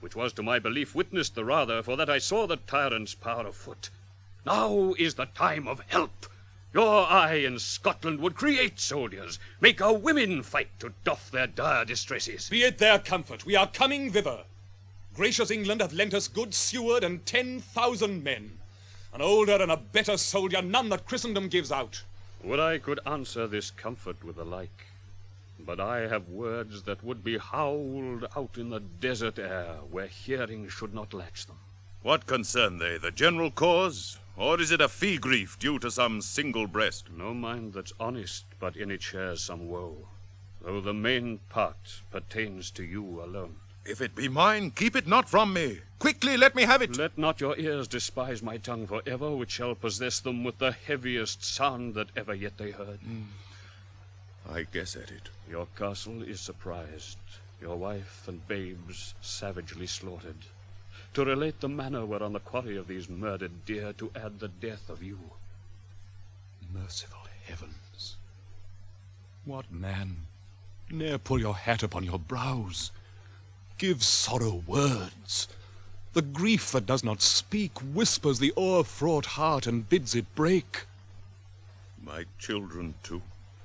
which was to my belief witnessed the rather for that I saw the tyrant's power afoot. Now is the time of help. Your eye in Scotland would create soldiers, make our women fight to doff their dire distresses. Be it their comfort, we are coming thither. Gracious England hath lent us good Seward and 10,000 men. An older and a better soldier, none that Christendom gives out. Would I could answer this comfort with the like, but I have words that would be howled out in the desert air, where hearing should not latch them. What concern they, the general cause? Or is it a fee-grief due to some single breast? No mind that's honest, but in it shares some woe, though the main part pertains to you alone. If it be mine, keep it not from me. Quickly let me have it. Let not your ears despise my tongue for ever, which shall possess them with the heaviest sound that ever yet they heard. I guess at it. Your castle is surprised, your wife and babes savagely slaughtered. To relate the manner whereon the quarry of these murdered deer to add the death of you. Merciful heavens! What man? Ne'er pull your hat upon your brows. Give sorrow words. The grief that does not speak whispers the o'er-fraught heart and bids it break. My children, too.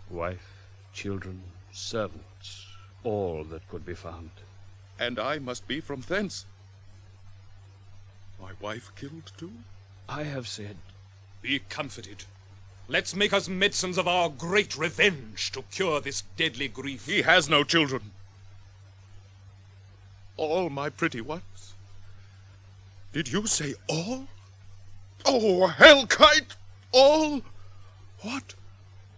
Wife, children, servants, all that could be found. And I must be from thence. My wife killed, too? I have said... Be comforted. Let's make us medicines of our great revenge to cure this deadly grief. He has no children. All my pretty ones. Did you say all? Oh, hell-kite! All? What?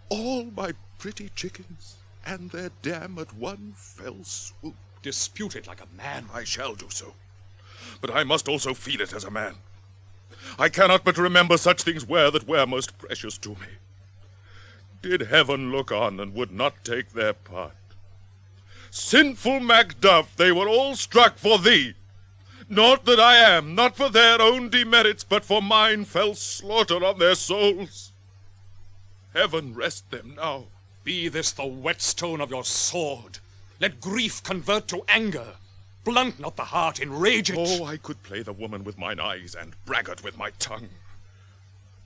All my pretty chickens and their dam at one fell swoop. Dispute it like a man. I shall do so. But I must also feel it as a man. I cannot but remember such things that were most precious to me. Did heaven look on and would not take their part? Sinful Macduff, they were all struck for thee. Not that I am, not for their own demerits, but for mine fell slaughter on their souls. Heaven rest them now. Be this the whetstone of your sword. Let grief convert to anger. Blunt not the heart, enrage it. Oh, I could play the woman with mine eyes and braggart with my tongue.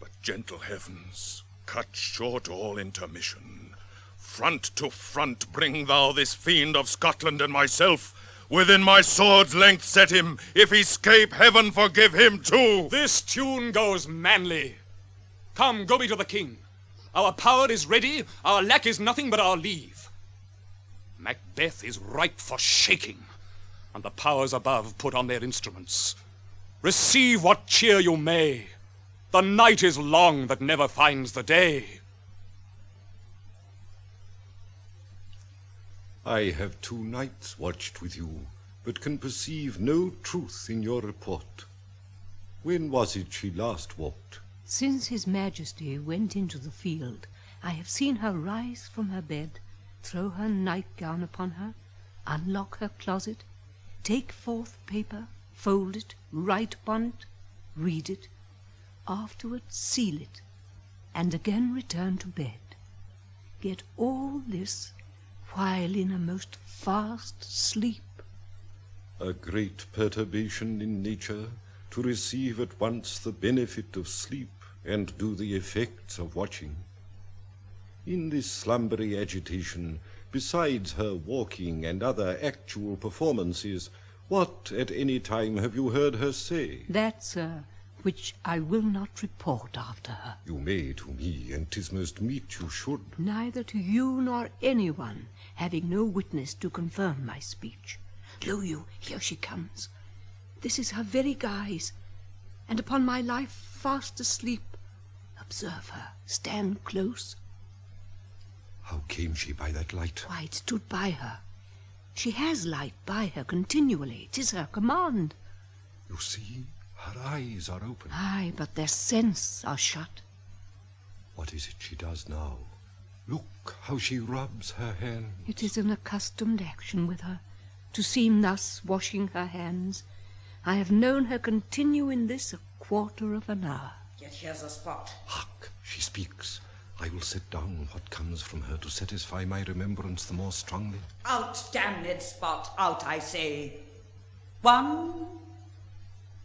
But gentle heavens, cut short all intermission. Front to front bring thou this fiend of Scotland and myself. Within my sword's length set him. If he scape, heaven forgive him too. This tune goes manly. Come, go be to the king. Our power is ready, our lack is nothing but our leave. Macbeth is ripe for shaking, and the powers above put on their instruments. Receive what cheer you may. The night is long that never finds the day. I have 2 nights watched with you, but can perceive no truth in your report. When was it she last walked? Since his majesty went into the field, I have seen her rise from her bed, throw her nightgown upon her, unlock her closet, take forth paper, fold it, write upon it, read it, afterward seal it, and again return to bed. Yet all this while in a most fast sleep. A great perturbation in nature, to receive at once the benefit of sleep and do the effects of watching. In this slumbery agitation, besides her walking and other actual performances, what at any time have you heard her say? That, sir, which I will not report after her. You may to me, and 'tis most meet you should. Neither to you nor anyone, having no witness to confirm my speech. Lo you, here she comes. This is her very guise, and upon my life fast asleep. Observe her, stand close. How came she by that light? Why, it stood by her. She has light by her continually. 'Tis her command. You see, her eyes are open. Aye, but their sense are shut. What is it she does now? Look how she rubs her hands. It is an accustomed action with her, to seem thus washing her hands. I have known her continue in this 1/4 of an hour. Yet here's a spot. Hark, she speaks. I will set down what comes from her to satisfy my remembrance the more strongly. Out, damned spot, out, I say. 1,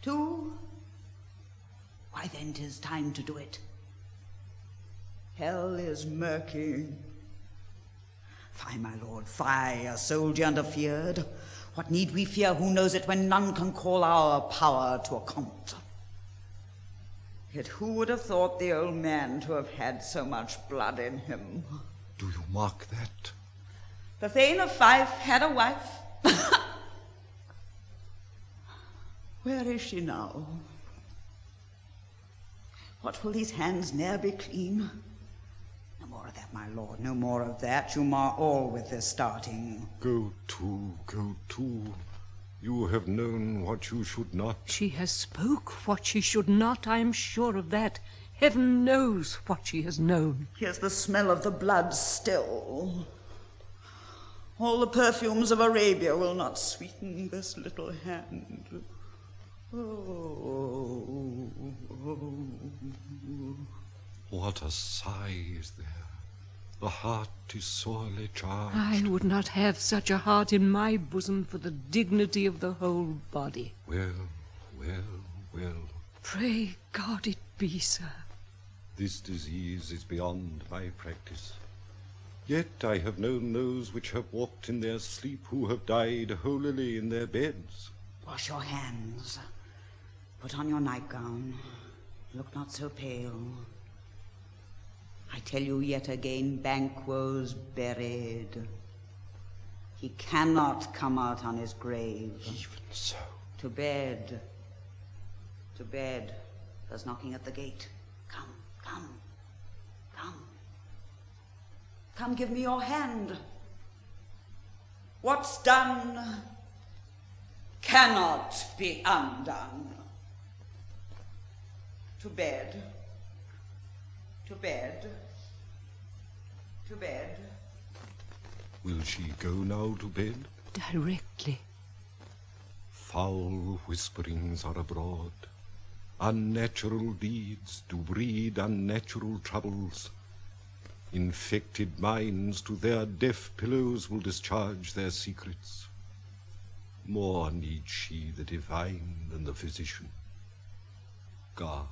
2. Why then 'tis time to do it. Hell is murky. Fie, my lord, fie, a soldier undefeared. What need we fear, who knows it, when none can call our power to account? Yet who would have thought the old man to have had so much blood in him? Do you mark that? The Thane of Fife had a wife. Where is she now? What will these hands ne'er be clean? No more of that, my lord, no more of that. You mar all with this starting. Go to, go to. You have known what you should not. She has spoke what she should not, I am sure of that. Heaven knows what she has known. Here's the smell of the blood still. All the perfumes of Arabia will not sweeten this little hand. Oh. What a sigh is there. The heart is sorely charged. I would not have such a heart in my bosom for the dignity of the whole body. Well. Pray God it be, sir. This disease is beyond my practice. Yet I have known those which have walked in their sleep who have died holily in their beds. Wash your hands. Put on your nightgown. Look not so pale. I tell you yet again, Banquo's buried. He cannot come out on his grave. Even so. To bed. To bed. There's knocking at the gate. Come. Come, give me your hand. What's done cannot be undone. To bed. To bed. To bed. Will she go now to bed? Directly. Foul whisperings are abroad. Unnatural deeds do breed unnatural troubles. Infected minds to their deaf pillows will discharge their secrets. More needs she the divine than the physician. God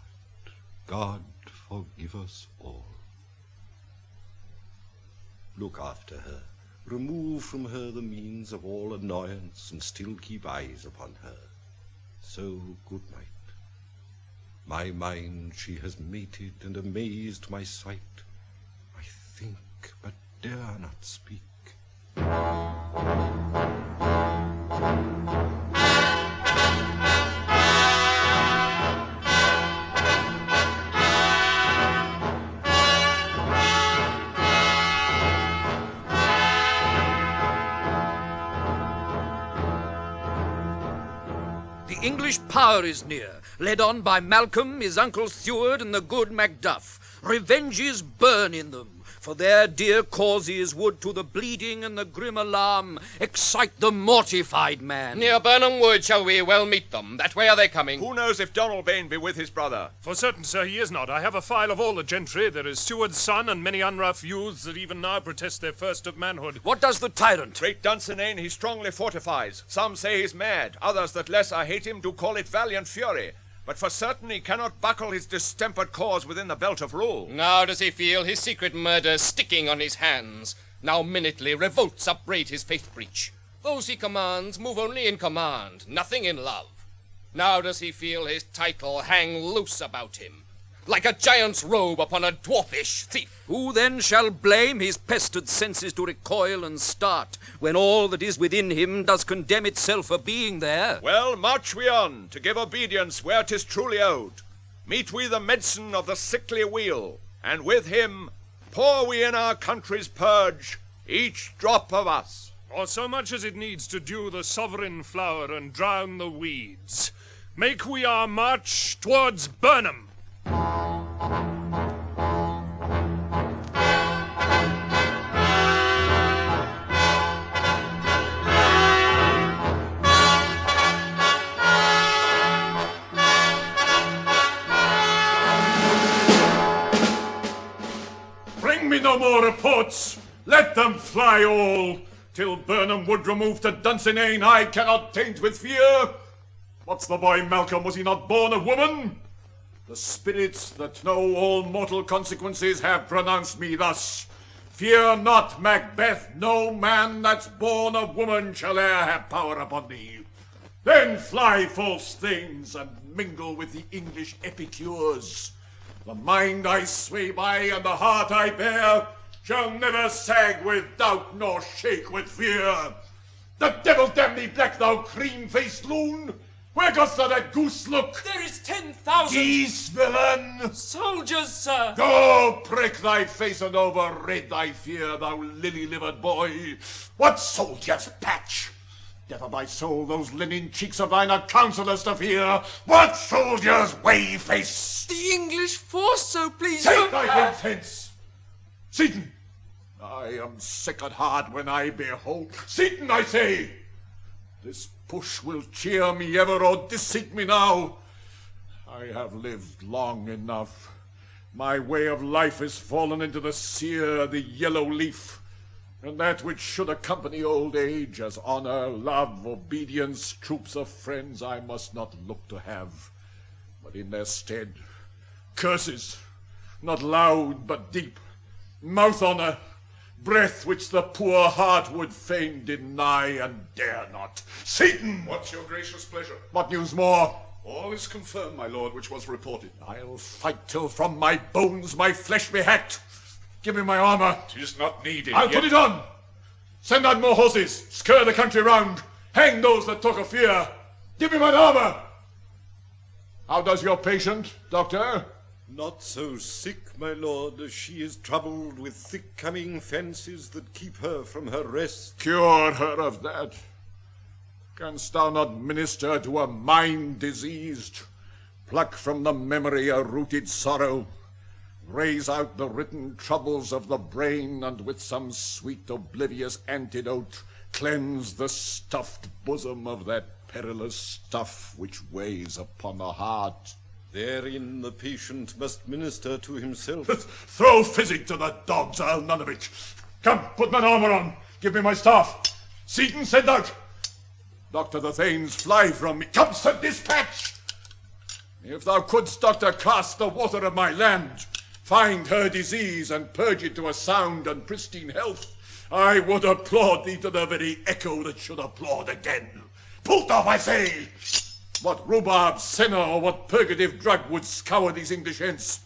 forgive us all. Look after her. Remove from her the means of all annoyance, and still keep eyes upon her. So good night. My mind she has mated and amazed my sight. I think, but dare not speak. The English power is near, led on by Malcolm, his uncle Seward, and the good Macduff. Revenges burn in them, for their dear causes would to the bleeding and the grim alarm excite the mortified man. Near Burnham Wood shall we well meet them. That way are they coming. Who knows if Donalbain be with his brother? For certain, sir, he is not. I have a file of all the gentry. There is Seward's son and many unrough youths that even now protest their first of manhood. What does the tyrant? Great Dunsinane he strongly fortifies. Some say he's mad. Others that less I hate him do call it valiant fury. But for certain he cannot buckle his distempered cause within the belt of rule. Now does he feel his secret murder sticking on his hands. Now minutely revolts upbraid his faith breach. Those he commands move only in command, nothing in love. Now does he feel his title hang loose about him, like a giant's robe upon a dwarfish thief. Who then shall blame his pestered senses to recoil and start, when all that is within him does condemn itself for being there? Well, march we on, to give obedience where 'tis truly owed. Meet we the medicine of the sickly wheel, and with him pour we in our country's purge, each drop of us. Or so much as it needs to dew the sovereign flower and drown the weeds. Make we our march towards Burnham. Bring me no more reports. Let them fly all. Till Burnham Wood remove to Dunsinane, I cannot taint with fear. What's the boy Malcolm? Was he not born of woman? The spirits that know all mortal consequences have pronounced me thus. Fear not, Macbeth. No man that's born of woman shall e'er have power upon thee. Then fly, false things, and mingle with the English epicures. The mind I sway by and the heart I bear shall never sag with doubt nor shake with fear. The devil damn thee, black thou cream-faced loon! Where goest thou that goose look? There is 10,000... Geese, villain! Soldiers, sir! Go, prick thy face and overred thy fear, thou lily-livered boy! What soldiers, Patch? Death of thy soul, those linen cheeks of thine are counselors to fear! What soldiers, Wayface? The English force, so please Take you... thy things hence! Seaton! I am sick at heart when I behold... Seaton, I say! This push will cheer me ever or disseat me now. I have lived long enough. My way of life is fallen into the sere, the yellow leaf, and that which should accompany old age, as honor, love, obedience, troops of friends, I must not look to have, but in their stead, curses, not loud but deep, mouth honor, breath which the poor heart would fain deny and dare not. Satan! What's your gracious pleasure? What news more? All is confirmed, my lord, which was reported. I'll fight till from my bones my flesh be hacked. Give me my armor. 'Tis not needed. I'll put it on. Send out more horses. Scur the country round. Hang those that talk of fear. Give me my armor. How does your patient, doctor? Not so sick, my lord, as she is troubled with thick-coming fancies that keep her from her rest. Cure her of that. Canst thou not minister to a mind diseased? Pluck from the memory a rooted sorrow. Raise out the written troubles of the brain, and with some sweet oblivious antidote cleanse the stuffed bosom of that perilous stuff which weighs upon the heart. Therein the patient must minister to himself. Throw physic to the dogs, I'll none of it. Come, put mine armor on. Give me my staff. Seaton, send out. Doctor, the Thanes fly from me. Come, send dispatch. If thou couldst, Doctor, cast the water of my land, find her disease and purge it to a sound and pristine health, I would applaud thee to the very echo that should applaud again. Pull off, I say! What rhubarb, senna, or what purgative drug would scour these English hence?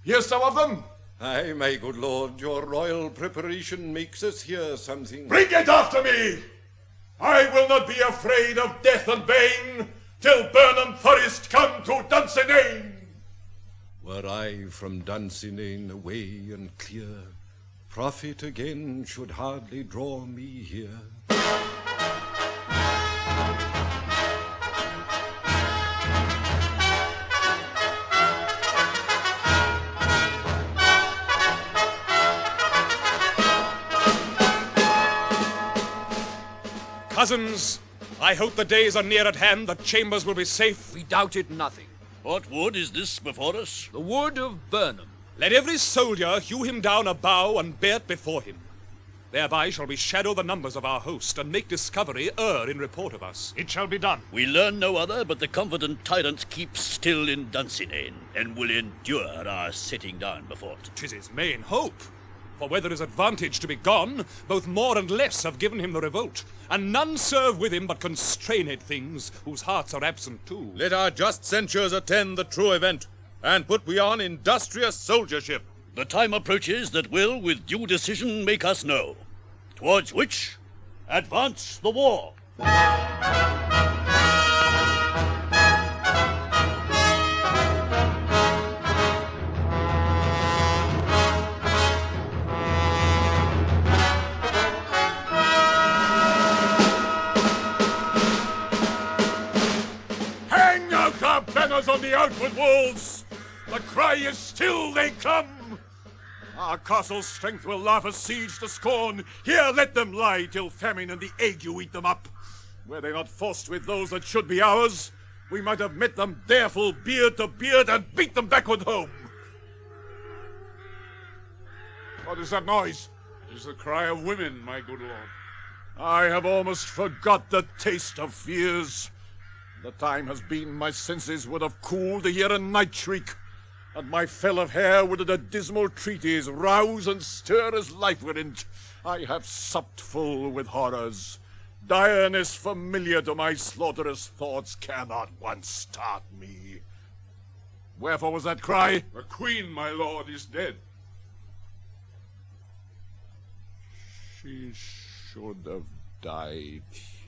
Hearst thou of them? Aye, my good lord, your royal preparation makes us hear something. Bring it after me! I will not be afraid of death and bane till Burnham Forest come to Dunsinane. Were I from Dunsinane away and clear, profit again should hardly draw me here. Cousins, I hope the days are near at hand that Chambers will be safe. We doubted nothing. What wood is this before us? The wood of Burnham. Let every soldier hew him down a bough and bear it before him. Thereby shall we shadow the numbers of our host and make discovery err in report of us. It shall be done. We learn no other, but the confident tyrant keeps still in Dunsinane, and will endure our sitting down before it. 'Tis his main hope. For where there is advantage to be gone, both more and less have given him the revolt, and none serve with him but constrained things, whose hearts are absent too. Let our just censures attend the true event, and put we on industrious soldiership. The time approaches that will, with due decision, make us know. Towards which, advance the war. Hang out our banners on the outward walls! The cry is still they come! Our castle's strength will laugh a siege to scorn. Here let them lie till famine and the ague eat them up. Were they not forced with those that should be ours, we might have met them dareful beard to beard and beat them backward home. What is that noise? It is the cry of women, my good lord. I have almost forgot the taste of fears. The time has been my senses would have cooled to hear a night shriek, and my fell of hair would at a dismal treatise rouse and stir as life were in't. I have supped full with horrors. Direness familiar to my slaughterous thoughts cannot once start me. Wherefore was that cry? The queen, my lord, is dead. She should have died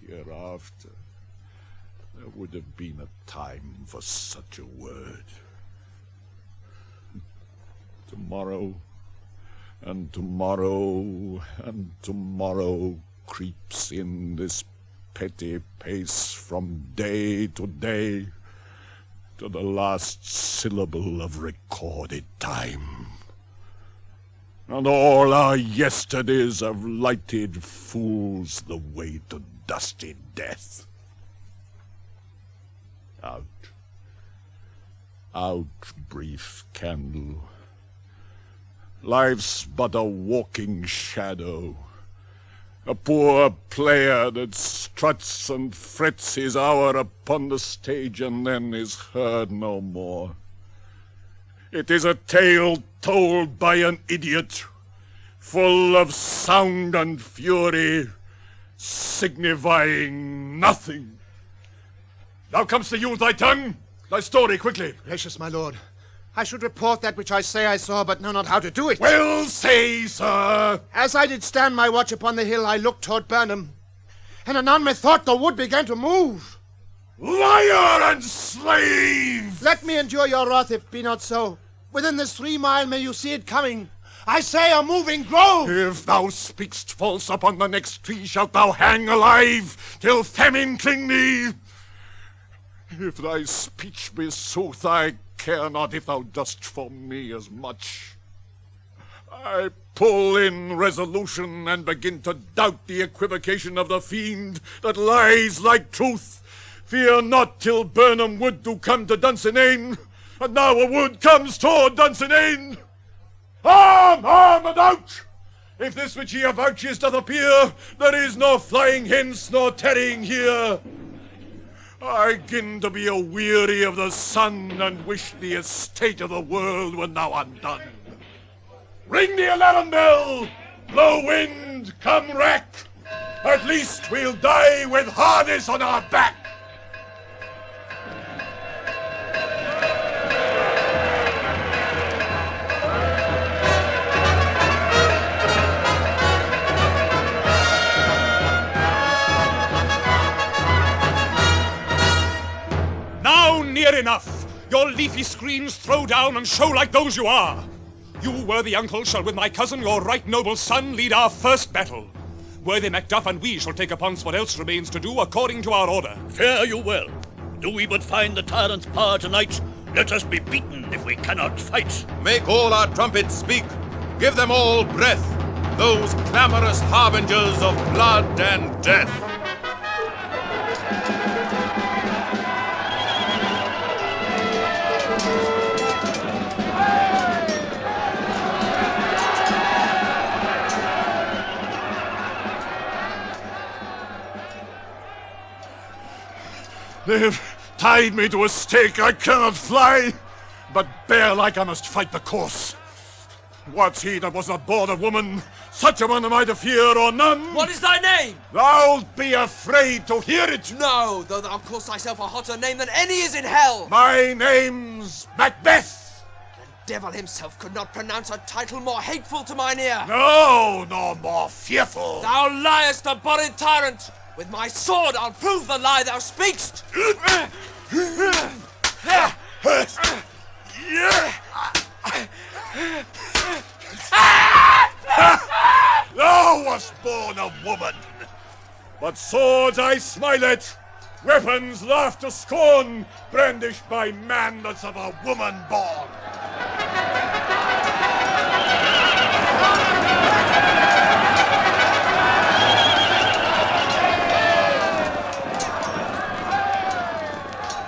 hereafter. There would have been a time for such a word. Tomorrow, and tomorrow, and tomorrow creeps in this petty pace from day to day, to the last syllable of recorded time. And all our yesterdays have lighted fools the way to dusty death. Out, out, brief candle, Life's but a walking shadow. A poor player that struts and frets his hour upon the stage and then is heard no more. It is a tale told by an idiot, full of sound and fury, signifying nothing. Now comes to use thy tongue, thy story quickly. Gracious my lord, I should report that which I say I saw, but know not how to do it. Well, say, sir. As I did stand my watch upon the hill, I looked toward Burnham, and anon methought the wood began to move. Liar and slave! Let me endure your wrath, if be not so. Within this 3 mile may you see it coming. I say a moving grove! If thou speakst false upon the next tree, shalt thou hang alive, till famine cling thee. If thy speech be sooth, I care not if thou dost for me as much. I pull in resolution and begin to doubt the equivocation of the fiend that lies like truth. Fear not till Burnham wood do come to Dunsinane, and now a wood comes toward Dunsinane. Arm, arm, and out! If this which ye avouches doth appear, there is no flying hence nor tarrying here. I gin to be a-weary of the sun, and wish the estate of the world were now undone. Ring the alarm bell! Blow wind, come rack! At least we'll die with harness on our back! Now near enough! Your leafy screens throw down and show like those you are! You, worthy uncle, shall with my cousin, your right noble son, lead our first battle. Worthy Macduff and we shall take upon what else remains to do according to our order. Fare you well. Do we but find the tyrant's power tonight, let us be beaten if we cannot fight. Make all our trumpets speak. Give them all breath, those clamorous harbingers of blood and death. They've tied me to a stake, I cannot fly, but bear like I must fight the course. What's he that was not born of woman? Such a one am I to fear or none. What is thy name? Thou'lt be afraid to hear it. No, though thou call'st thyself a hotter name than any is in hell. My name's Macbeth. The devil himself could not pronounce a title more hateful to mine ear. No, nor more fearful. Thou liest, abhorred tyrant! With my sword I'll prove the lie thou speakst! Thou wast born of woman, but swords I smile at, weapons laugh to scorn, brandished by man that's of a woman born.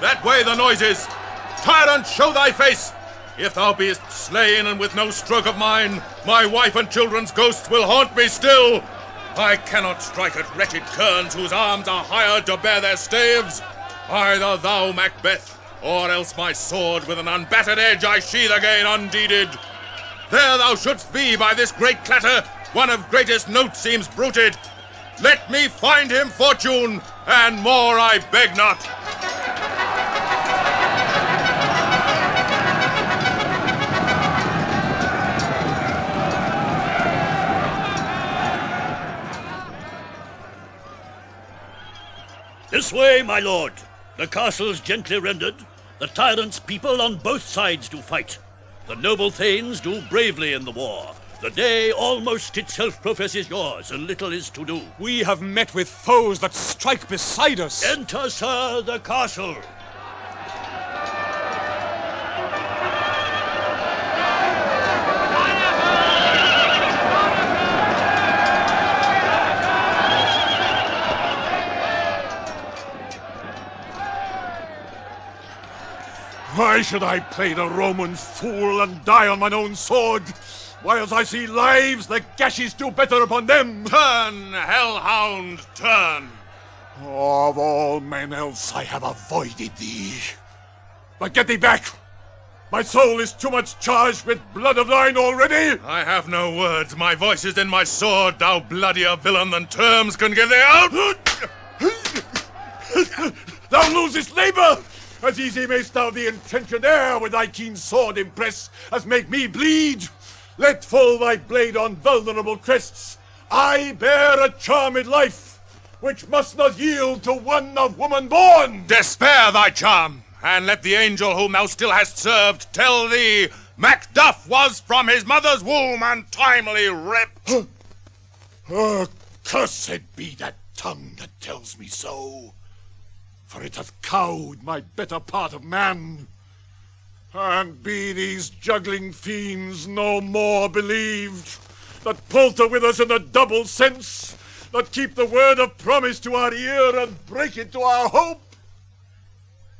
That way the noise is. Tyrant, show thy face. If thou beest slain and with no stroke of mine, my wife and children's ghosts will haunt me still. I cannot strike at wretched kerns whose arms are hired to bear their staves. Either thou, Macbeth, or else my sword with an unbattered edge I sheathe again undeeded. There thou shouldst be by this great clatter, one of greatest note seems bruited. Let me find him fortune, and more I beg not. This way, my lord. The castle's gently rendered. The tyrant's people on both sides do fight. The noble thanes do bravely in the war. The day almost itself professes yours, and little is to do. We have met with foes that strike beside us. Enter, sir, the castle. Why should I play the Roman fool and die on mine own sword? Whilst I see lives, the gashes do better upon them. Turn, hellhound, turn. Of all men else I have avoided thee. But get thee back. My soul is too much charged with blood of thine already. I have no words. My voice is in my sword, thou bloodier villain than terms can give thee out. Thou losest labour. As easy mayst thou the intrenchant air with thy keen sword impress as make me bleed. Let fall thy blade on vulnerable crests. I bear a charmed life, which must not yield to one of woman born. Despair thy charm, and let the angel whom thou still hast served tell thee Macduff was from his mother's womb untimely ripped. Cursed be that tongue that tells me so, for it hath cowed my better part of man. And be these juggling fiends no more believed, that palter with us in a double sense, that keep the word of promise to our ear and break it to our hope?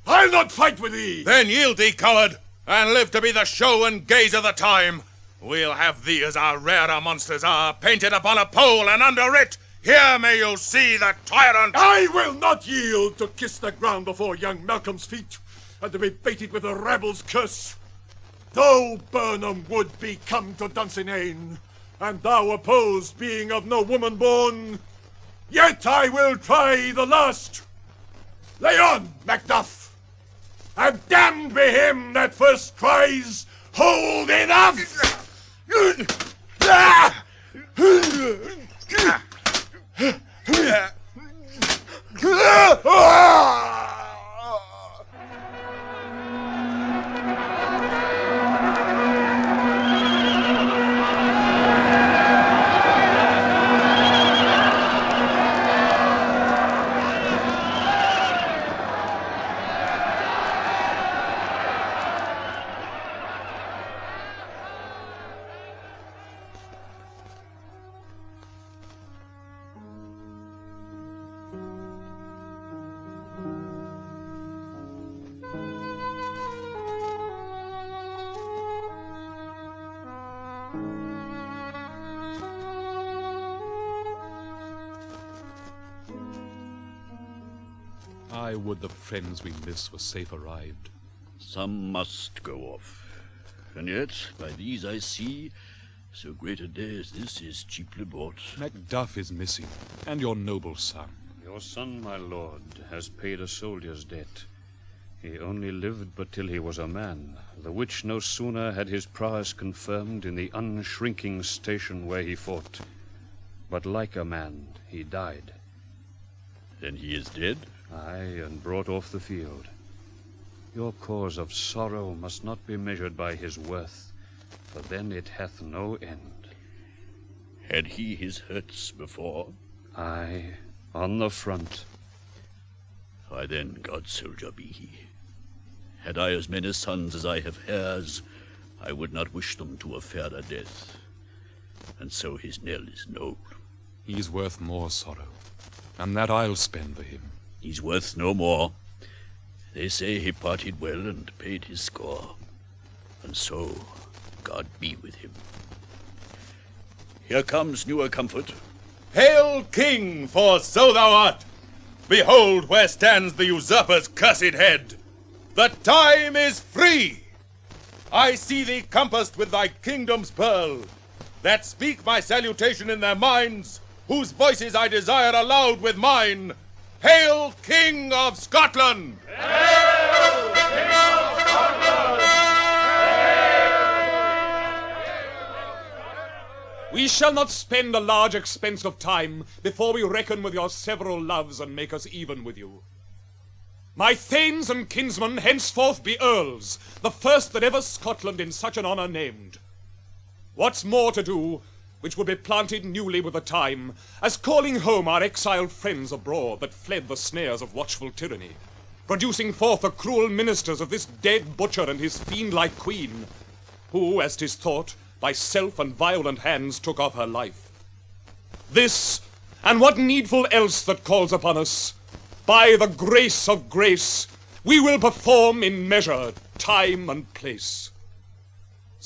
I'll not fight with thee. Then yield thee, coward, and live to be the show and gaze of the time. We'll have thee as our rarer monsters are, painted upon a pole, and under it, here may you see the tyrant. I will not yield to kiss the ground before young Malcolm's feet, and to be baited with the rebel's curse. Though Burnham would be come to Dunsinane, and thou opposed, being of no woman born, yet I will try the last. Lay on, Macduff, and damned be him that first cries, hold enough! I would the friends we miss were safe arrived. Some must go off. And yet, by these I see, so great a day as this is cheaply bought. Macduff is missing, and your noble son. Your son, my lord, has paid a soldier's debt. He only lived but till he was a man, the which no sooner had his prowess confirmed in the unshrinking station where he fought, but like a man he died. Then he is dead? Aye, and brought off the field. Your cause of sorrow must not be measured by his worth, for then it hath no end. Had he his hurts before? Aye, on the front. Why then, God's soldier be he. Had I as many sons as I have hairs, I would not wish them to a fairer death. And so his knell is knolled. He's worth more sorrow, and that I'll spend for him. He's worth no more. They say he parted well and paid his score. And so, God be with him. Here comes newer comfort. Hail, King, for so thou art! Behold where stands the usurper's cursed head! The time is free! I see thee compassed with thy kingdom's pearl, that speak my salutation in their minds, whose voices I desire aloud with mine. Hail, King of Scotland! Hail, King of Scotland! We shall not spend a large expense of time before we reckon with your several loves and make us even with you. My thanes and kinsmen henceforth be earls, the first that ever Scotland in such an honour named. What's more to do, which would be planted newly with the time, as calling home our exiled friends abroad that fled the snares of watchful tyranny, producing forth the cruel ministers of this dead butcher and his fiend-like queen, who, as 'tis thought, by self and violent hands took off her life. This, and what needful else that calls upon us, by the grace of grace, we will perform in measure, time, and place.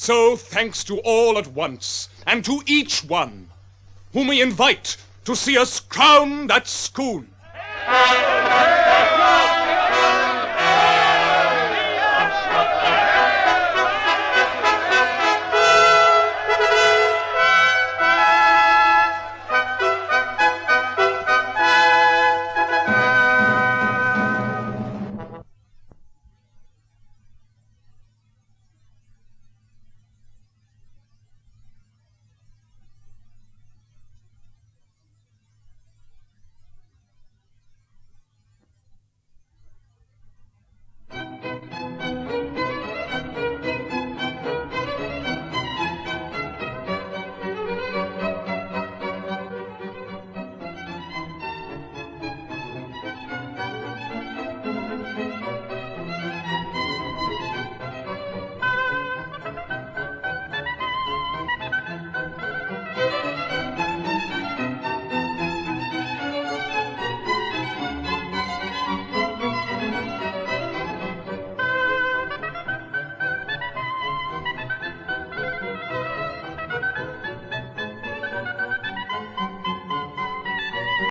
So thanks to all at once, and to each one, whom we invite to see us crown that schoon.